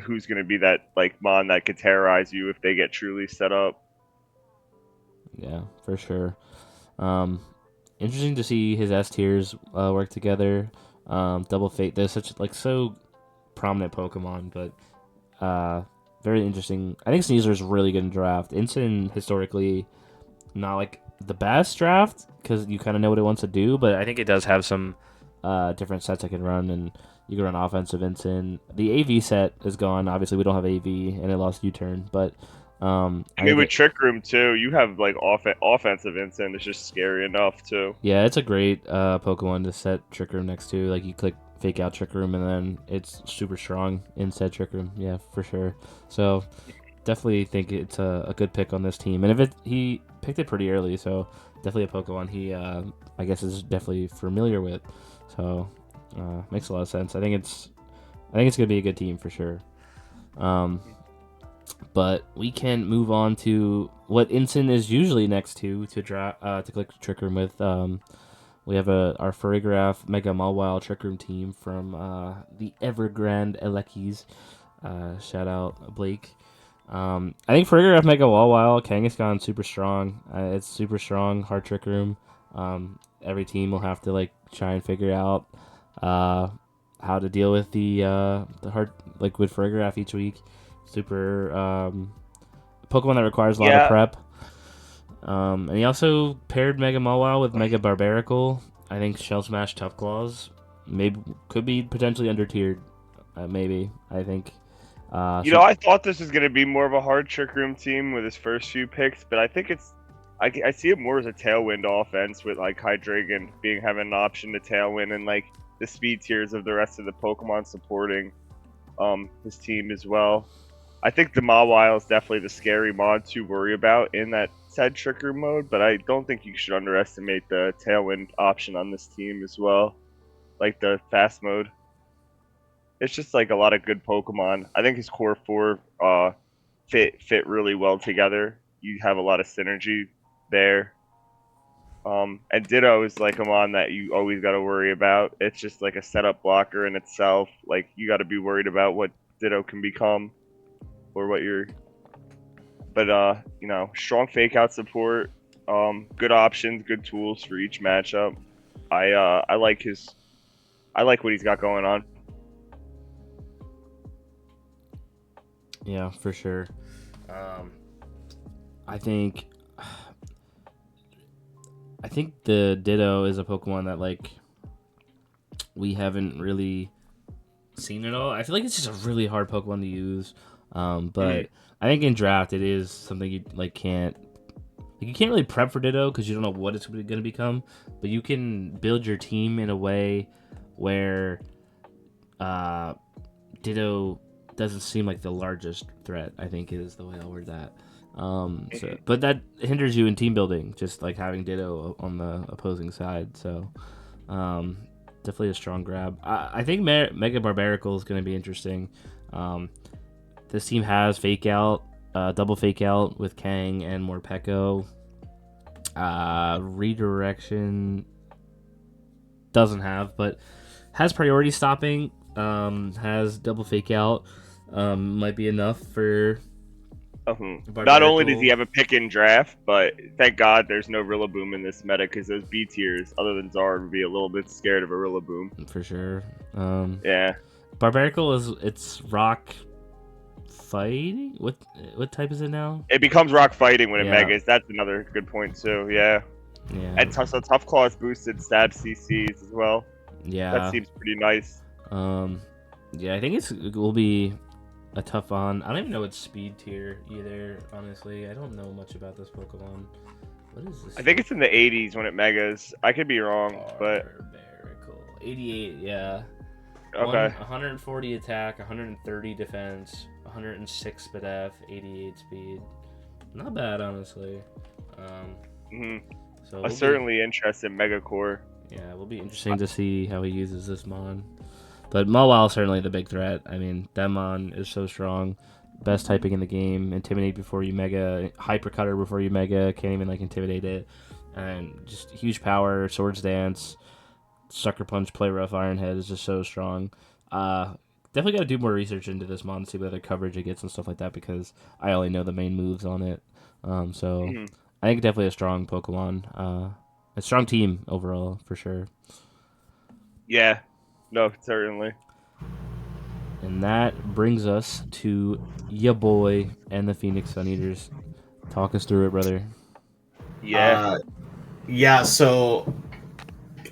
who's going to be that like mon that could terrorize you if they get truly set up. Yeah, for sure. Interesting to see his S tiers work together. Double Fate, they're such like so prominent Pokemon, but very interesting. I think Sneasler is really good in draft. Instant historically not like the best draft because you kind of know what it wants to do, but I think it does have some different sets I can run, and you can run offensive Instant. The AV set is gone. Obviously, we don't have AV, and it lost U-turn, but I mean, with Trick Room too, you have like offensive Instant. It's just scary enough too. Yeah, it's a great Pokemon to set Trick Room next to. Like you click Fake Out Trick Room, and then it's super strong in said Trick Room. Yeah, for sure. So definitely think it's a good pick on this team. And he picked it pretty early, so definitely a Pokemon he I guess is definitely familiar with. So makes a lot of sense. I think it's gonna be a good team for sure. But we can move on to what Instant is usually next to click Trick Room with. We have our Furrygraph Mega Mawile Trick Room team from the Evergrande Elekis. Shout out Blake. I think Furrygraph Mega Mawile Kangaskhan super strong. It's super strong hard Trick Room. Every team will have to like try and figure out how to deal with the hard like with Furrygraph each week. super Pokemon that requires a lot of prep. And he also paired Mega Mawile with Mega Barbaracle. I think Shell Smash Tough Claws could be potentially under tiered. Maybe I think. I thought this was going to be more of a hard Trick Room team with his first few picks, but I think I see it more as a Tailwind offense with like Hydreigon having an option to Tailwind and like the speed tiers of the rest of the Pokemon supporting his team as well. I think the Mawile is definitely the scary mod to worry about in that said Trick Room mode, but I don't think you should underestimate the Tailwind option on this team as well, like the fast mode. It's just like a lot of good Pokemon. I think his core 4 fit really well together. You have a lot of synergy there. And Ditto is like a mon that you always got to worry about. It's just like a setup blocker in itself. Like you got to be worried about what Ditto can become, or what you're. But strong fake out support. Good options, good tools for each matchup. I like what he's got going on. Yeah, for sure. I think the Ditto is a Pokemon that like we haven't really seen at all. I feel like it's just a really hard Pokemon to use. But I think in draft it is something you can't really prep for Ditto because you don't know what it's going to become. But you can build your team in a way where Ditto doesn't seem like the largest threat, I think is the way I'll word that. But that hinders you in team building, just like having Ditto on the opposing side. So definitely a strong grab. I think Mega Barbaracle is going to be interesting. This team has Fake Out, double Fake Out with Kang and Morpeko. Redirection doesn't have, but has Priority Stopping. Has double Fake Out. Might be enough for. Not only does he have a pick in draft, but thank God there's no Rillaboom in this meta because those B tiers, other than Zard, would be a little bit scared of a Rillaboom. For sure. Yeah. Barbaracle it's rock fighting. What type is it now? It becomes rock fighting when it megas. That's another good point too. Yeah. Yeah. And so Tough Claws boosted stab CCs as well. Yeah. That seems pretty nice. Yeah, I think it will be a tough on. I don't even know its speed tier either, honestly. I don't know much about this Pokemon. What is this? I think it's in the 80s when it megas. I could be wrong, but... Barbaracle. 88, yeah. Okay. 140 attack, 130 defense, 106 speed F, 88 speed. Not bad, honestly. So I'm certainly interested in Megacore. Yeah, it will be interesting to see how he uses this mon. But Mawile is certainly the big threat. I mean, that mon is so strong. Best typing in the game. Intimidate before you mega. Hyper Cutter before you mega. Can't even intimidate it. And just huge power. Swords Dance. Sucker Punch, Play Rough, Iron Head is just so strong. Definitely got to do more research into this mon, see what other coverage it gets and stuff like that, because I only know the main moves on it. I think definitely a strong Pokemon. A strong team overall, for sure. Yeah. No, certainly. And that brings us to ya boy and the Phoenix Sun Eaters. Talk us through it, brother. Yeah. So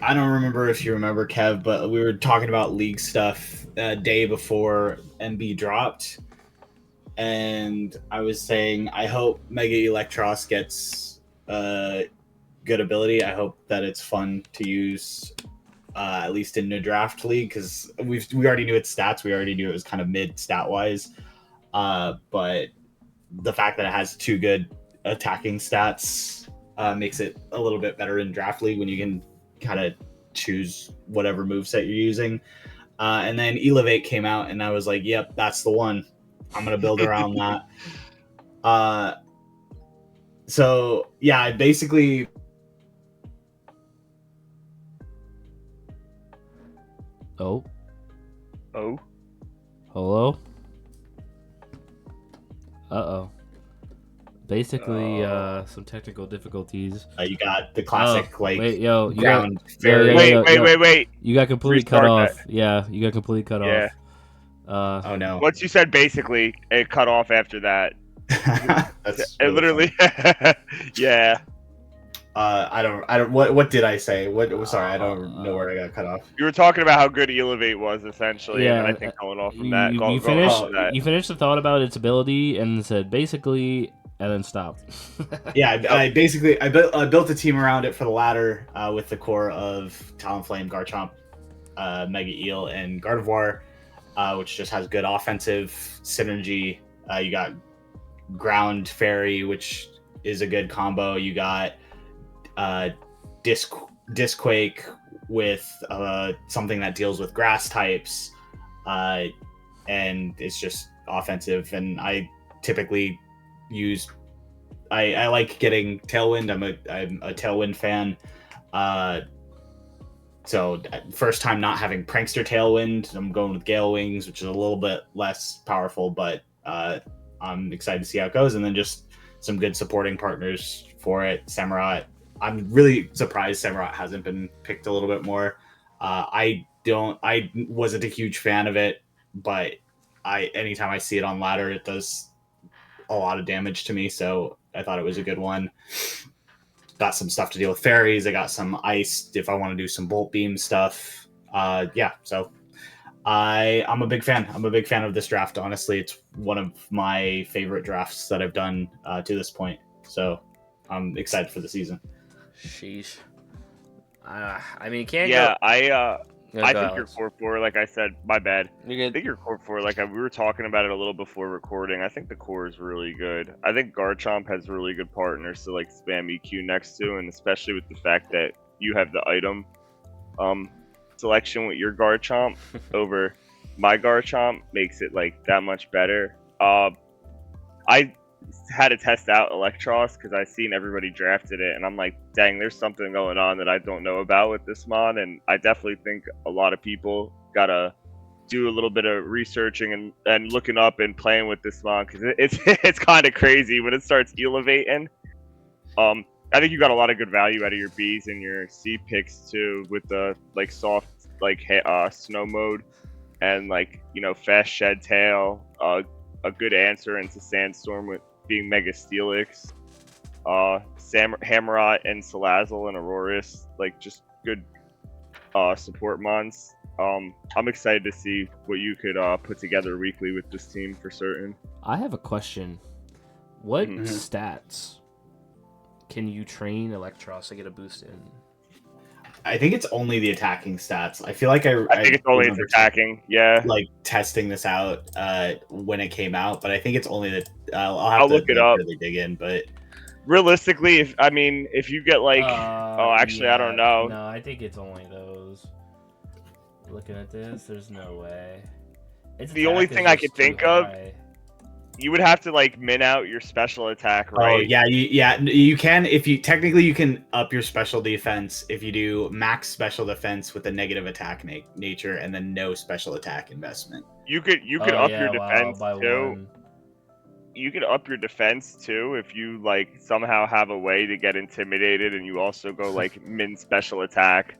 I don't remember if you remember, Kev, but we were talking about league stuff a day before MB dropped. And I was saying, I hope Mega Electros gets good ability. I hope that it's fun to use, at least in the draft league, because we already knew its stats. We already knew it was kind of mid stat-wise. But the fact that it has 2 good attacking stats makes it a little bit better in draft league when you can kind of choose whatever moveset you're using. And then Elevate came out, and I was like, yep, that's the one. I'm going to build around that. So, yeah, I basically... Oh. Uh-oh. Hello? Basically, some technical difficulties. You got the classic, wait. You got completely cut off. Yeah, you got completely cut off. Oh no. Once you said basically, it cut off after that. That's It really literally, yeah. I don't. What did I say? Sorry, I don't know where I got cut off. You were talking about how good Elevate was essentially, and then I Yeah, think going off from you, that, you, go, you going finished off of that. you finished the thought about its ability and said basically, and then stopped. Yeah, I basically I built a team around it for the ladder with the core of Talonflame, Garchomp, Mega Eel, and Gardevoir, which just has good offensive synergy. You got Ground Fairy, which is a good combo. You got Disquake with something that deals with grass types, and it's just offensive. And I typically use. I like getting Tailwind. I'm a Tailwind fan. So first time not having Prankster Tailwind, I'm going with Gale Wings, which is a little bit less powerful, but I'm excited to see how it goes. And then just some good supporting partners for it. Samurott. I'm really surprised Samurott hasn't been picked a little bit more. I wasn't a huge fan of it, but anytime I see it on ladder, it does a lot of damage to me. So I thought it was a good one. Got some stuff to deal with fairies. I got some ice if I want to do some bolt beam stuff. Yeah, so I'm a big fan. I'm a big fan of this draft. Honestly, it's one of my favorite drafts that I've done to this point. So I'm excited for the season. Sheesh. I mean, can't Yeah, go. I think your core four, like I said, my bad. You're I good. think your core four, like we were talking about it a little before recording. I think the core is really good. I think Garchomp has really good partners to like spam EQ next to, and especially with the fact that you have the item selection with your Garchomp over my Garchomp makes it like that much better. I had to test out Electros because I seen everybody drafted it, and I'm like, dang, there's something going on that I don't know about with this mon, and I definitely think a lot of people gotta do a little bit of researching and looking up and playing with this mon because it's kind of crazy when it starts elevating. I think you got a lot of good value out of your Bs and your C picks too with the like soft like snow mode and like fast shed tail. A good answer into Sandstorm with being Mega Steelix, Hammerot and Salazzle and Aurorus, like just good support mons. I'm excited to see what you could put together weekly with this team for certain. I have a question. What Mhm. stats can you train Electros to get a boost in? I think it's only the attacking stats. I feel like I think it's only its remember attacking. Yeah, like testing this out when it came out, but I think it's only that I'll I'll to look it up. really dig in. But realistically, if you get like, actually, I don't know. No, I think it's only those. Looking at this, there's no way. Its The only attack is thing I just could think too of- high. You would have to like min out your special attack, right? oh yeah, you can if you technically you can up your special defense if you do max special defense with a negative attack nature and then no special attack investment. You could Oh, up yeah, your wow, defense by too. one. You could up your defense too if you like somehow have a way to get intimidated and you also go like min special attack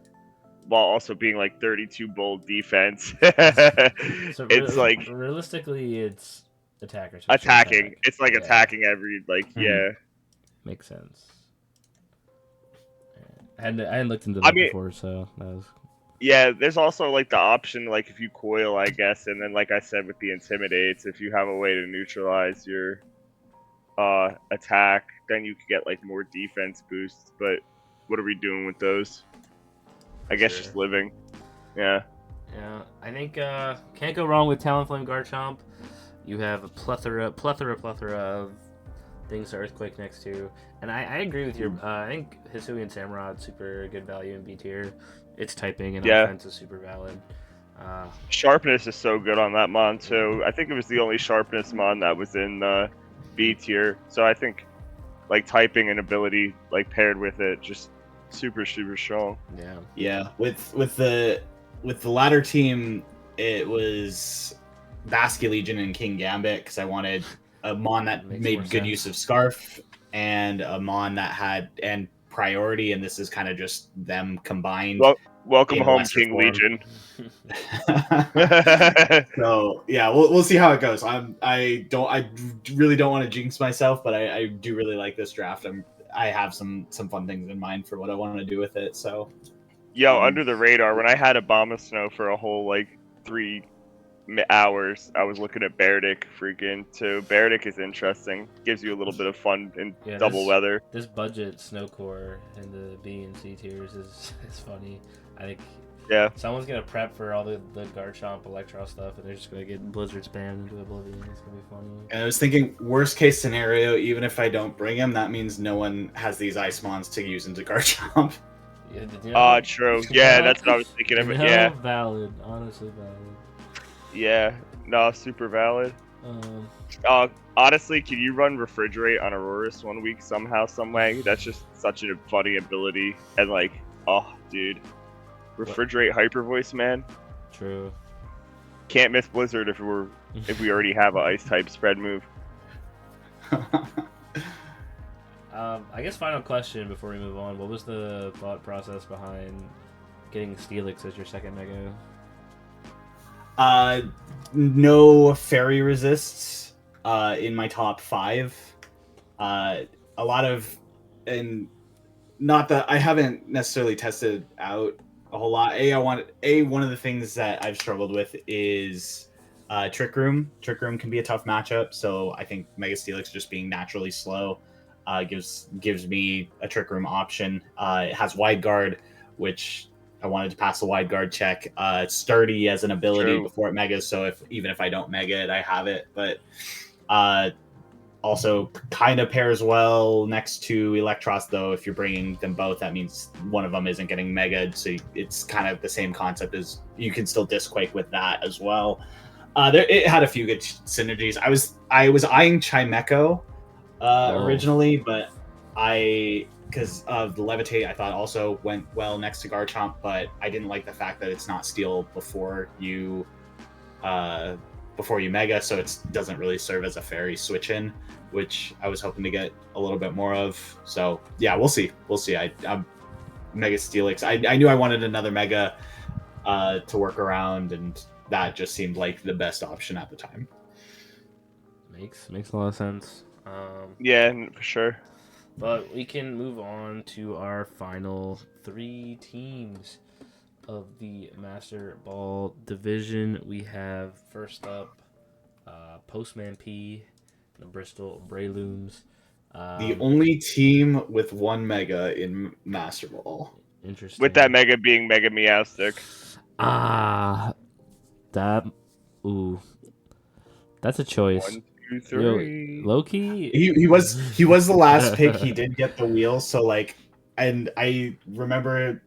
while also being like 32 bold defense. So It's like realistically, it's attacker. attacking. Attack. It's like Yeah, attacking every like yeah. makes sense. I hadn't looked into that mean- before, so that was. Yeah, there's also like the option like if you coil, I guess, and then like I said with the intimidates, if you have a way to neutralize your attack, then you could get like more defense boosts. But what are we doing with those? I guess Sure. just living. Yeah. Yeah, I think can't go wrong with Talonflame Garchomp. You have a plethora of things to Earthquake next to, and I agree with your. I think Hisui and Samurott super good value in B tier. Its typing and Yeah. offense is super valid. Sharpness is so good on that mon too. I think it was the only sharpness mon that was in B tier. So I think like typing and ability like paired with it just super strong. Yeah. Yeah, with the ladder team, it was Basque Legion and King Gambit because I wanted a mon that Makes made more good sense. use of Scarf and a mon that had and priority, and this is kind of just them combined. Well, Welcome in home, lesser King form. Legion. So yeah, we'll see how it goes. I really don't want to jinx myself, but I do really like this draft. I have some fun things in mind for what I want to do with it. So Yo, under the radar, when I had Abomasnow for a whole like 3 hours, I was looking at Berdic freaking too. Berdic is interesting. Gives you a little bit of fun in double weather. This budget Snowcore in the B and C tiers is funny. I think Yeah. someone's gonna prep for all the Garchomp Electro stuff, and they're just gonna get Blizzard spammed into oblivion. It's gonna be funny. And I was thinking, worst case scenario, even if I don't bring him, that means no one has these Ice Mons to use into Garchomp. Yeah, True. Yeah, that's what I was thinking of. Yeah. Valid. Honestly valid. Yeah. No, super valid. Honestly, can you run Refrigerate on Aurorus 1 week somehow, some way? That's just such a funny ability. And like, oh, dude. Refrigerate Hyper Voice, man. True. Can't miss Blizzard if we already have an Ice type spread move. I guess final question before we move on. What was the thought process behind getting Steelix as your second Mega? No fairy resists in my top 5. A lot of, and not that I haven't necessarily tested out a whole lot. One of the things that I've struggled with is Trick Room. Trick Room can be a tough matchup, so I think Mega Steelix just being naturally slow gives me a Trick Room option. It has Wide Guard, which I wanted to pass the Wide Guard check. It's sturdy as an ability before it megas, so even if I don't mega it, I have it. But also kind of pairs well next to Electros, though. If you're bringing them both, that means one of them isn't getting mega'd, so it's kind of the same concept as you can still Disquake with that as well. It had a few good synergies. I was eyeing Chimecho originally, but because of the Levitate, I thought also went well next to Garchomp, but I didn't like the fact that it's not Steel before you mega, so it doesn't really serve as a fairy switch in, which I was hoping to get a little bit more of. So yeah, we'll see. I'm Mega Steelix. I knew I wanted another mega to work around, and that just seemed like the best option at the time. Makes a lot of sense. Yeah, for sure. But we can move on to our final 3 teams of the Master Ball division. We have first up Postman P, the Bristol Breloons. The only team with 1 mega in Master Ball. Interesting. With that mega being Mega Meowstic. That's a choice. 1, 2, 3. Loki. He was the last pick. He did get the wheel, so like, and I remember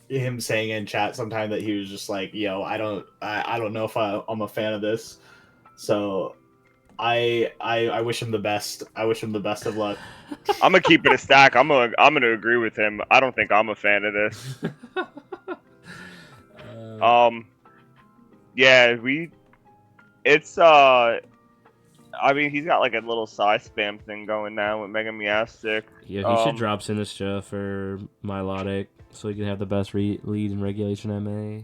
him saying in chat sometime that he was just like, "Yo, I don't know if I'm a fan of this." So I wish him the best. I wish him the best of luck. I'm gonna keep it a stack. I'm gonna agree with him. I don't think I'm a fan of this. Yeah, I mean, he's got like a little size spam thing going now with Mega Meowstic. Yeah, he should drop Sinistra for Milotic so he can have the best lead in Regulation MA.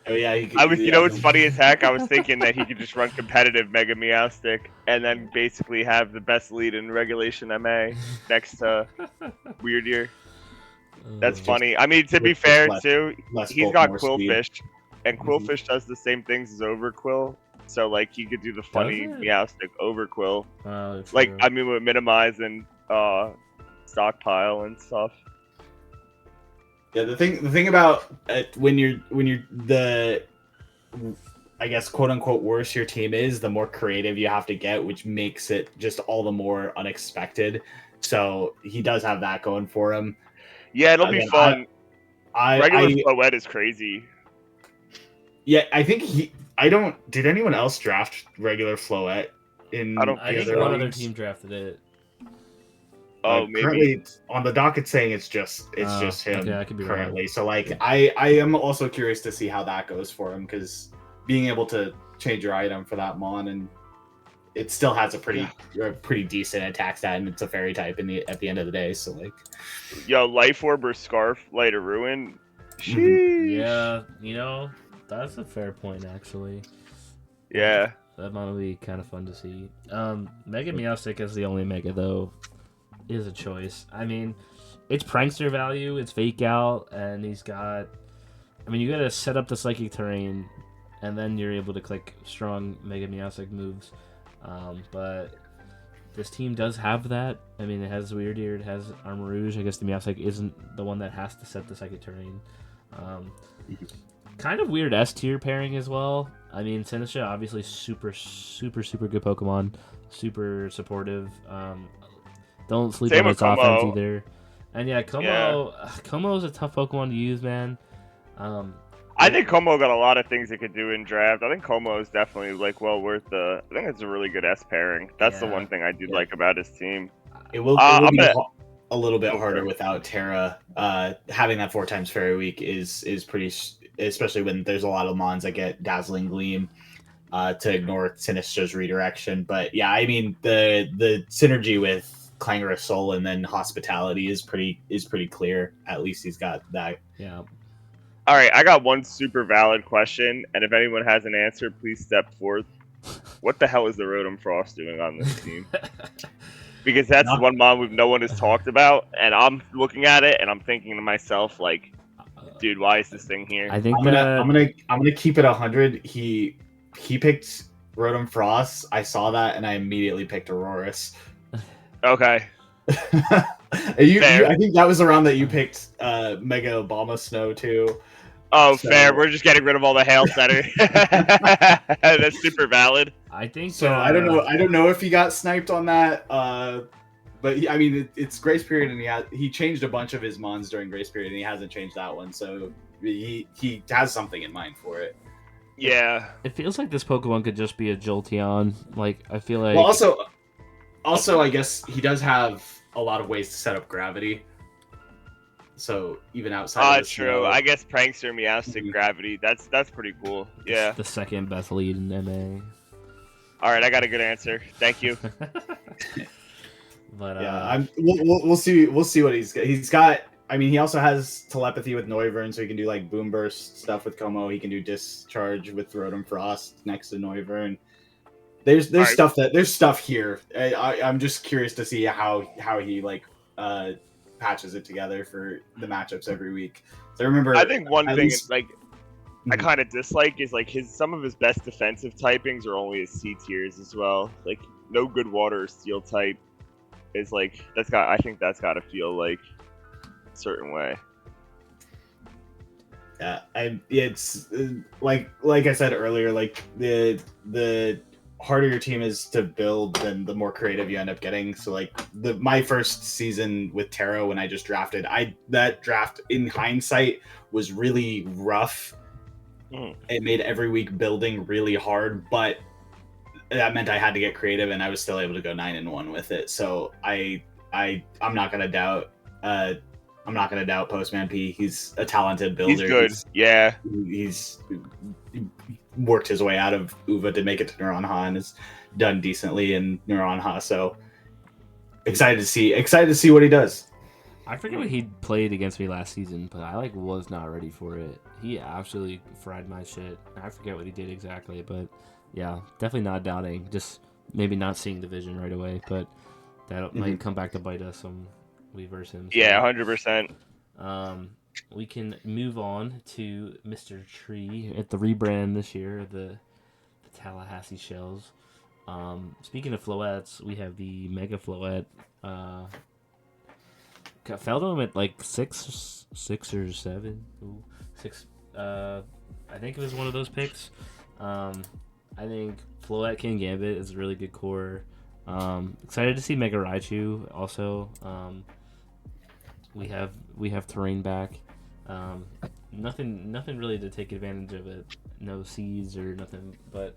Oh yeah, you know what's funny as heck? I was thinking that he could just run competitive Mega Meowstic and then basically have the best lead in Regulation MA next to Weird Year. That's funny. I mean, to be fair too, he's got Quillfish, and Quillfish does the same things as Overquill. So like he could do the funny Meowstic Overquill. Like I mean with Minimize and Stockpile and stuff. Yeah, the thing about when you're the, I guess, quote unquote worse your team is, the more creative you have to get, which makes it just all the more unexpected. So he does have that going for him. Yeah, it'll be fun. Regular Floette is crazy. Yeah, I think did anyone else draft regular Floette in? I think one other team drafted it. Oh, maybe. Currently on the docket saying it's just him currently. Wrong. So like I am also curious to see how that goes for him, because being able to change your item for that mon, and it still has a pretty decent attack stat, and it's a fairy type at the end of the day. So like, Life Orb or Scarf Light of Ruin Sheesh. Yeah, that's a fair point actually. Yeah. That might be kind of fun to see. Mega Meowstic as the only Mega though is a choice. I mean, it's prankster value, it's fake out, and he's got. I mean, you gotta set up the psychic terrain, and then you're able to click strong Mega Meowstic moves. But this team does have that. I mean, it has Weird Ear, it has Armor Rouge. I guess the Meowstic isn't the one that has to set the psychic terrain. Kind of weird S tier pairing as well. I mean, Sinistra obviously super good Pokemon, super supportive. Don't sleep Same on with its offense Como. either. And yeah, Como is a tough Pokemon to use, man. I think Como got a lot of things it could do in draft. I think Como is definitely like well worth the. I think it's a really good S pairing. That's the Yeah. one thing I do like about his team. It will I'm be gonna- a little bit Okay. harder without Terra. Having that 4 times Fairy Week is pretty, especially when there's a lot of mons that get Dazzling Gleam to ignore Sinistra's redirection. But yeah, I mean the synergy with Clangorous Soul and then Hospitality is pretty clear. At least he's got that. Yeah. All right, I got one super valid question, and if anyone has an answer, please step forth. What the hell is the Rotom Frost doing on this team? Because that's the one mon no one has talked about, and I'm looking at it and I'm thinking to myself, like, dude, why is this thing here? I think I'm gonna keep it 100. He picked Rotom Frost. I saw that and I immediately picked Aurorus. Okay. I think that was around that you picked Mega Obama Snow too. Oh, So- fair. We're just getting rid of all the hail center. That's super valid. I think So I don't know. I don't know if he got sniped on that. But I mean, it's Grace Period, and he changed a bunch of his mons during Grace Period, and he hasn't changed that one. So he has something in mind for it. Yeah. It feels like this Pokemon could just be a Jolteon. Like I feel like. Well, also, I guess he does have a lot of ways to set up gravity. So even outside of the True. snow- I guess Prankster, Meowstic, Mhm. Gravity. That's pretty cool. Yeah. The second best lead in MA. All right, I got a good answer. Thank you. But yeah, we'll see what he's got. I mean, he also has telepathy with Noivern, so he can do like boom burst stuff with Como. He can do discharge with Rotom Frost next to Noivern. There's Right. stuff here. I'm just curious to see how he like patches it together for the matchups every week. So I remember. I think one at thing least- like I Mhm. kind of dislike is like some of his best defensive typings are only his C tiers as well. Like no good water or steel type is like I think that's got to feel like a certain way. Yeah, it's like I said earlier, like the harder your team is to build, then the more creative you end up getting. So like my first season with Terra, when I just drafted, that draft in hindsight was really rough. It made every week building really hard, but that meant I had to get creative, and I was still able to go 9-1 with it. So I'm not gonna doubt. I'm not gonna doubt Postman P. He's a talented builder. He's good. Yeah. He's worked his way out of UVA to make it to Neuron and has done decently in Neuron. So excited to see what he does. I forget what he played against me last season, but I was not ready for it. He absolutely fried my shit. I forget what he did exactly, but yeah, definitely not doubting. Just maybe not seeing the vision right away, but that might come back to bite us when we verse him. So, Yeah, 100%. we can move on to Mr. Tree at the rebrand this year, the Tallahassee Shells. Speaking of floettes, we have the Mega Floette. Fell to him at 6 or 7. Ooh, 6. I think it was one of those picks. I think Floette King Gambit is a really good core. Excited to see Mega Raichu also. We have terrain back. Nothing really to take advantage of it. No seeds or nothing, but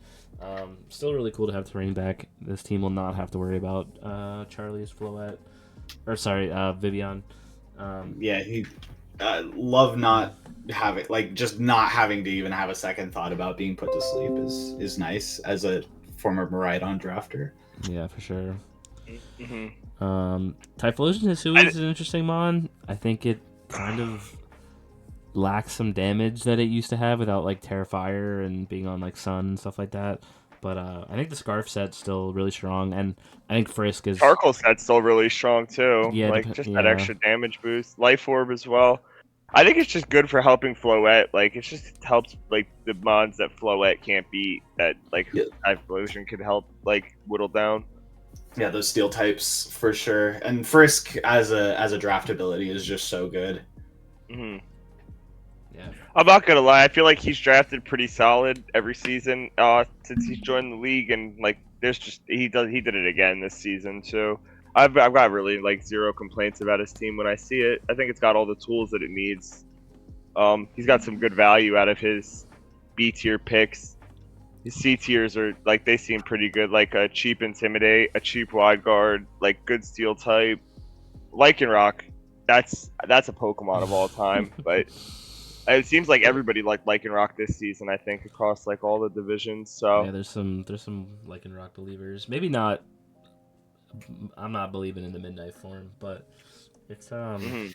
still really cool to have terrain back. This team will not have to worry about Charlie's Floette. Or sorry, Vivian. Yeah, he love not having just not having to even have a second thought about being put to sleep is nice as a former Miraidon drafter. Yeah, for sure. Mm-hmm. Typhlosion Hisui is an interesting mon. I think it kind of lacks some damage that it used to have without like Terrifier and being on like Sun and stuff like that. But I think the Scarf set's still really strong, and I think Frisk is Charcoal set's still really strong too. yeah Like just that yeah extra damage boost. Life Orb as well. I think it's just good for helping Floette. Like it just helps like the mons that Floette can't beat. That like Yeah. Evolution could help like whittle down. Yeah, those steel types for sure. And Frisk as a draft ability is just so good. hmm yeah. I'm not gonna lie. I feel like he's drafted pretty solid every season since he's joined the league, and like there's just he did it again this season too. I've got really like zero complaints about his team when I see it. I think it's got all the tools that it needs. He's got some good value out of his B tier picks. His C tiers are like they seem pretty good, like a cheap Intimidate, a cheap Wide Guard, like good Steel type, Lycanroc. That's a Pokemon of all time, but it seems like everybody liked Lycanroc this season. I think across like all the divisions. So Yeah, there's some Lycanroc believers. Maybe not. I'm not believing in the Midnight form, but it's mhm.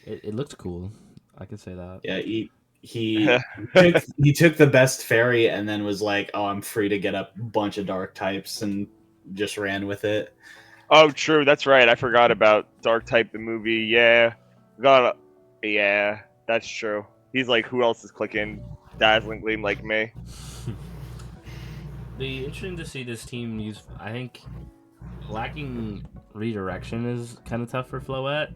it looked cool. I could say that. Yeah, he took the best fairy and then was like, "Oh, I'm free to get a bunch of dark types," and just ran with it. Oh, true. That's right. I forgot about Dark Type the movie. Yeah, yeah, that's true. He's like, who else is clicking Dazzling Gleam like me? Be interesting to see this team use. I think lacking redirection is kind of tough for Floette.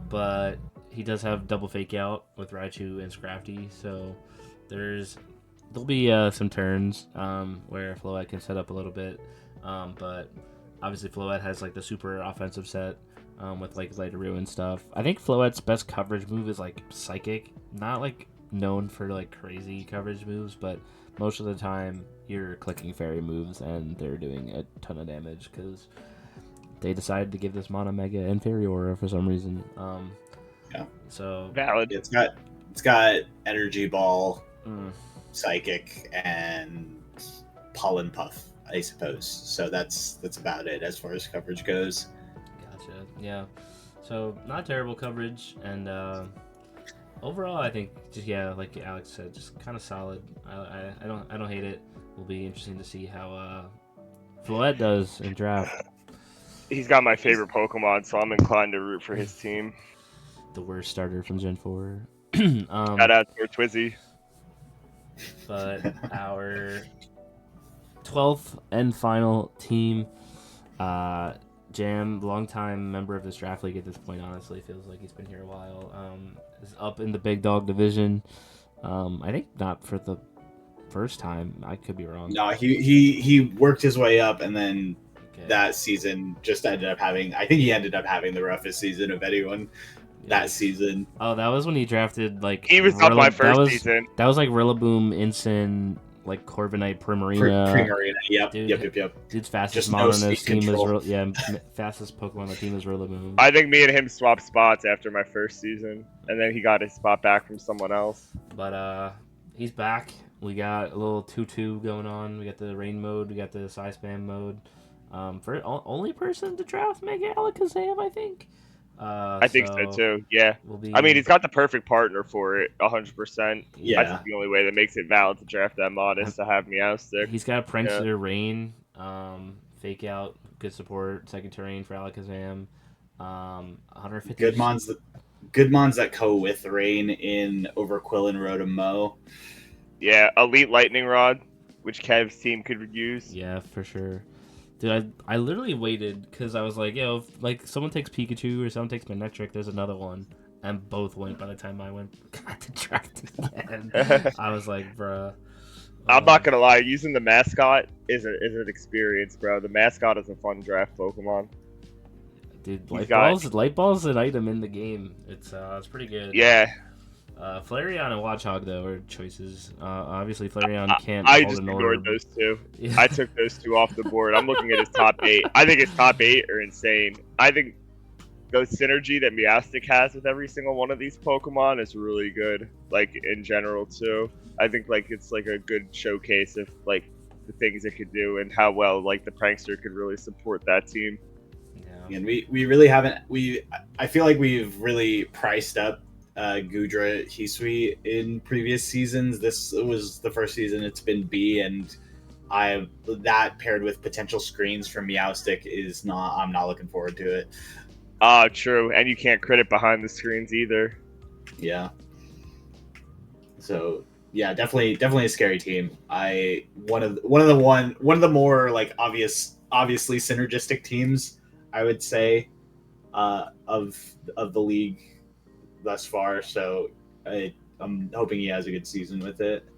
But he does have double fake out with Raichu and Scrafty, so there'll be some turns where Floette can set up a little bit, but obviously Floette has like the super offensive set with like Lighteroo and stuff. I think Floette's best coverage move is like Psychic, not like known for like crazy coverage moves, but most of the time you're clicking fairy moves and they're doing a ton of damage because they decided to give this Mono Mega Inferior for some reason. Yeah. So Valid. It's got Energy Ball, mm, Psychic, and Pollen Puff, I suppose. So that's about it as far as coverage goes. gotcha. Yeah. So not terrible coverage, and overall, I think just like Alex said, just kind of solid. I don't hate it. Will be interesting to see how Floette does in draft. He's got my favorite Pokemon, so I'm inclined to root for his team. The worst starter from Gen 4. Shout out to Twizzy. But our 12th and final team, Jam, longtime member of this draft league at this point, honestly, feels like he's been here a while, is up in the big dog division. I think not for the first time. I could be wrong. No, he worked his way up, and then Okay. that season just ended up having. I think he ended up having the roughest season of anyone that season. Oh, that was when he drafted like He was up my first season. That was like Rillaboom, Ensign, like Corviknight, Primarina. Primarina. Yep. Dude, Yep. Dude's fastest Just mon no on his speed team control. was fastest Pokemon on the team was Rillaboom. I think me and him swapped spots after my first season, and then he got his spot back from someone else. But he's back. We got a little 2-2 going on. We got the rain mode. We got the size spam mode. For only person to draft Mega Alakazam, I think. I think so too. Yeah. We'll be, I mean, he's got the perfect partner for it, 100%. Yeah. I think the only way that makes it valid to draft that mod is to have Meowstic. He's got Prankster Rain, Fake Out, good support, second terrain for Alakazam. 150. Good mons that go with Rain in Overquill and Rotom-Mow. Yeah, Elite Lightning Rod, which Kev's team could use. Yeah, for sure. Dude, I literally waited because I was like, yo, if like someone takes Pikachu or someone takes Manectric, there's another one. And both went by the time I got to draft again. I was like, bruh. I'm not gonna lie, using the mascot is an experience, bro. The mascot is a fun draft Pokemon. Dude, Light Ball's an item in the game. It's pretty good. Yeah. Flareon and Watchog though are choices. Obviously Flareon can't. I just ignored those two. Yeah. I took those two off the board. I'm looking at his top 8. I think his top 8 are insane. I think the synergy that Meowstic has with every single one of these Pokemon is really good. Like in general too. I think like it's like a good showcase of like the things it could do and how well like the Prankster could really support that team. And we really haven't. I feel like we've really priced up Gudra Hisui in previous seasons. This was the first season it's been B, and that paired with potential screens from Meowstick is not. I'm not looking forward to it. True, and you can't crit it behind the screens either. Yeah. So yeah, definitely a scary team. One of the more like obviously synergistic teams, I would say, of the league thus far. So I'm hoping he has a good season with it.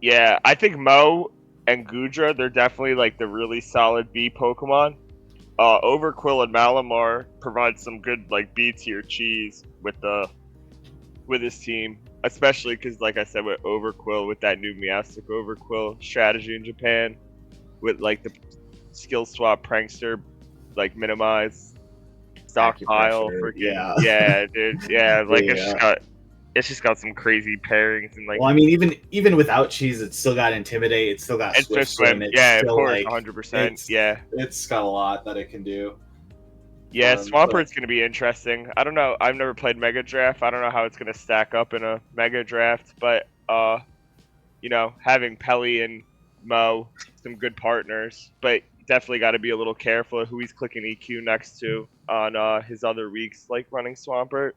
Yeah, I think Mo and Gudra, they're definitely like the really solid B Pokemon. Overquill and Malamar provide some good like B tier cheese with his team, especially because like I said with Overquill, with that new Meowstic Overquill strategy in Japan, with like the skill swap prankster, like minimize stockpile, Acupressure, freaking yeah, dude, yeah, like Yeah. it's just got some crazy pairings and like Well, I mean, even without cheese, it's still got intimidate. It's still got and swift Swift Swim, swim. It's yeah, of still course, like 100%, yeah. it's got a lot that it can do. Yeah, But Swampert's going to be interesting. I don't know. I've never played Mega Draft. I don't know how it's going to stack up in a Mega Draft, but having Pelly and Mo, some good partners, but definitely got to be a little careful of who he's clicking EQ next to on his other weeks, like running Swampert.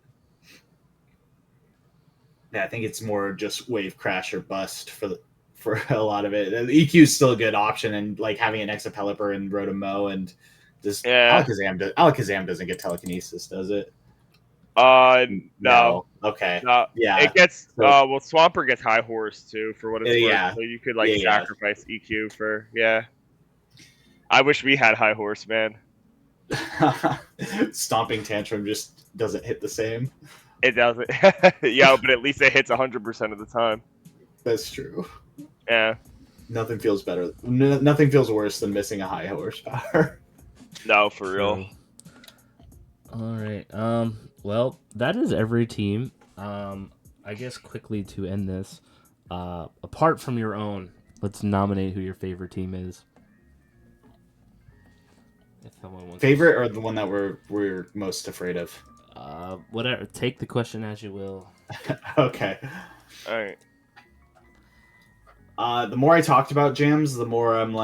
yeah, I think it's more just wave crash or bust for a lot of it. The EQ is still a good option, and like having an Exapelliper and Rotomo and just Yeah. Alakazam doesn't get telekinesis, does it? No. Okay. No. Yeah. It gets So, Swampert gets High Horse too, for what it's worth. yeah. So you could like Yeah. sacrifice EQ for I wish we had High Horse, man. Stomping Tantrum just doesn't hit the same. It doesn't. Yeah, but at least it hits 100% of the time. That's true. Yeah. Nothing feels better. Nothing feels worse than missing a high horsepower. No, for real. All right. Well, that is every team. I guess quickly to end this, apart from your own, let's nominate who your favorite team is. If someone wants Favorite or the one that we're most afraid of? Whatever. Take the question as you will. Okay. All right. The more I talked about Jams, the more I'm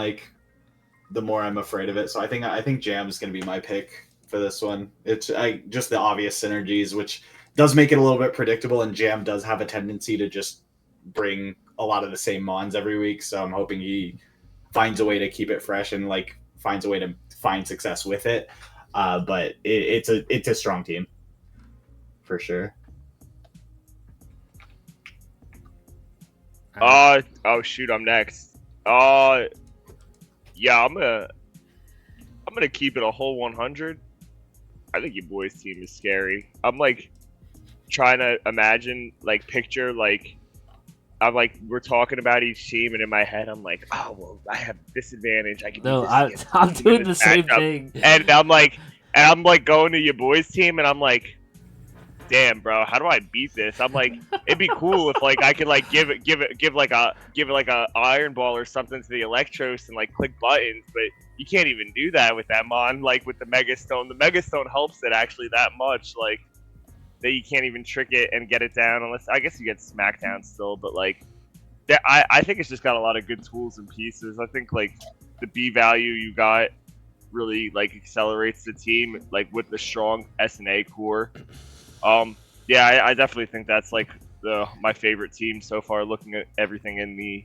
afraid of it. So I think Jam is going to be my pick for this one. It's just the obvious synergies, which does make it a little bit predictable, and Jam does have a tendency to just bring a lot of the same mons every week. So I'm hoping he finds a way to keep it fresh and like finds a way to find success with it. But it's a strong team for sure. Oh shoot, I'm next. Yeah, I'm gonna keep it a whole 100. I think your boys' team is scary. I'm like trying to imagine, like picture, like I'm like we're talking about each team, and in my head I'm like, oh well, I have disadvantage. I can. No, I'm doing the same thing. And I'm like going to your boys' team, and I'm like, damn, bro, how do I beat this? I'm like, it'd be cool if like I could like give it like a iron ball or something to the Electros and like click buttons, but you can't even do that with that mon. Like with the Mega Stone, the Mega Stone helps it actually that much, like that you can't even trick it and get it down unless I guess you get Smackdown still, but like I think it's just got a lot of good tools and pieces. I think like the B value you got really like accelerates the team like with the strong SNA core. Yeah, I definitely think that's like my favorite team so far. Looking at everything in the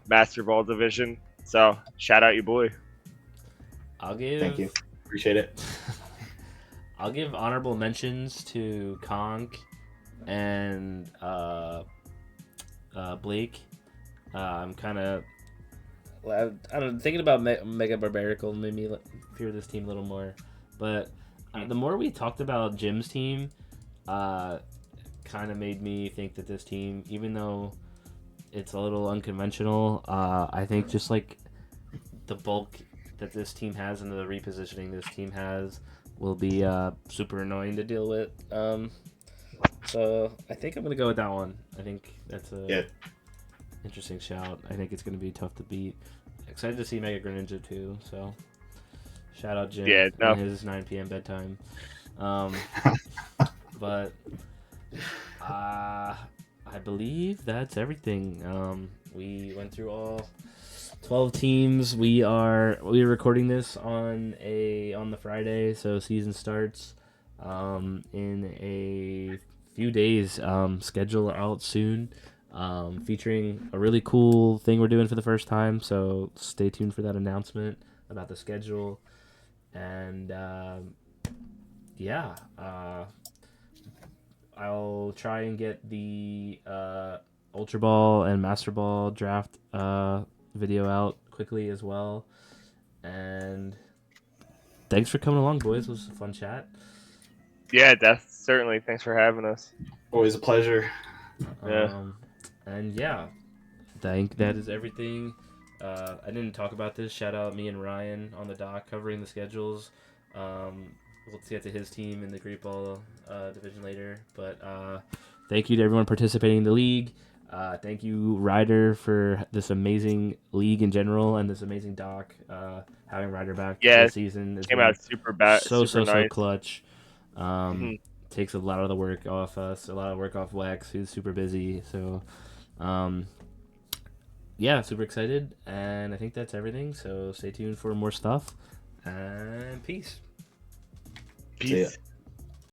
Master Ball division, so shout out your boy. Thank you, appreciate it. I'll give honorable mentions to Conk and Blake. I'm kind of I don't know, thinking about Mega Barbarical made me fear this team a little more, but the more we talked about Jim's team, kind of made me think that this team, even though it's a little unconventional, I think just like the bulk that this team has and the repositioning this team has will be super annoying to deal with. So I think I'm gonna go with that one. I think that's a interesting shout. I think it's gonna be tough to beat. Excited to see Mega Greninja too. So shout out Jim on his 9 p.m. bedtime. But I believe that's everything. We went through all 12 teams. We're recording this on the Friday, so season starts in a few days. Schedule out soon. Featuring a really cool thing we're doing for the first time. So stay tuned for that announcement about the schedule. And yeah, I'll try and get the Ultra Ball and Master Ball draft video out quickly as well. And thanks for coming along, boys. It was a fun chat. Yeah, that's certainly. Thanks for having us. Always a pleasure. Yeah. And yeah, think that is everything. I didn't talk about this. Shout out me and Ryan on the dock covering the schedules. We'll get to his team in the Great Ball division later. But thank you to everyone participating in the league. Thank you, Ryder, for this amazing league in general and this amazing doc. Having Ryder back Yeah, this season has came been out super bad, super so nice. clutch. Mhm. Takes a lot of the work off us, a lot of work off Wex, who's super busy. So, yeah, super excited, and I think that's everything. So stay tuned for more stuff, and peace. See ya. Peace.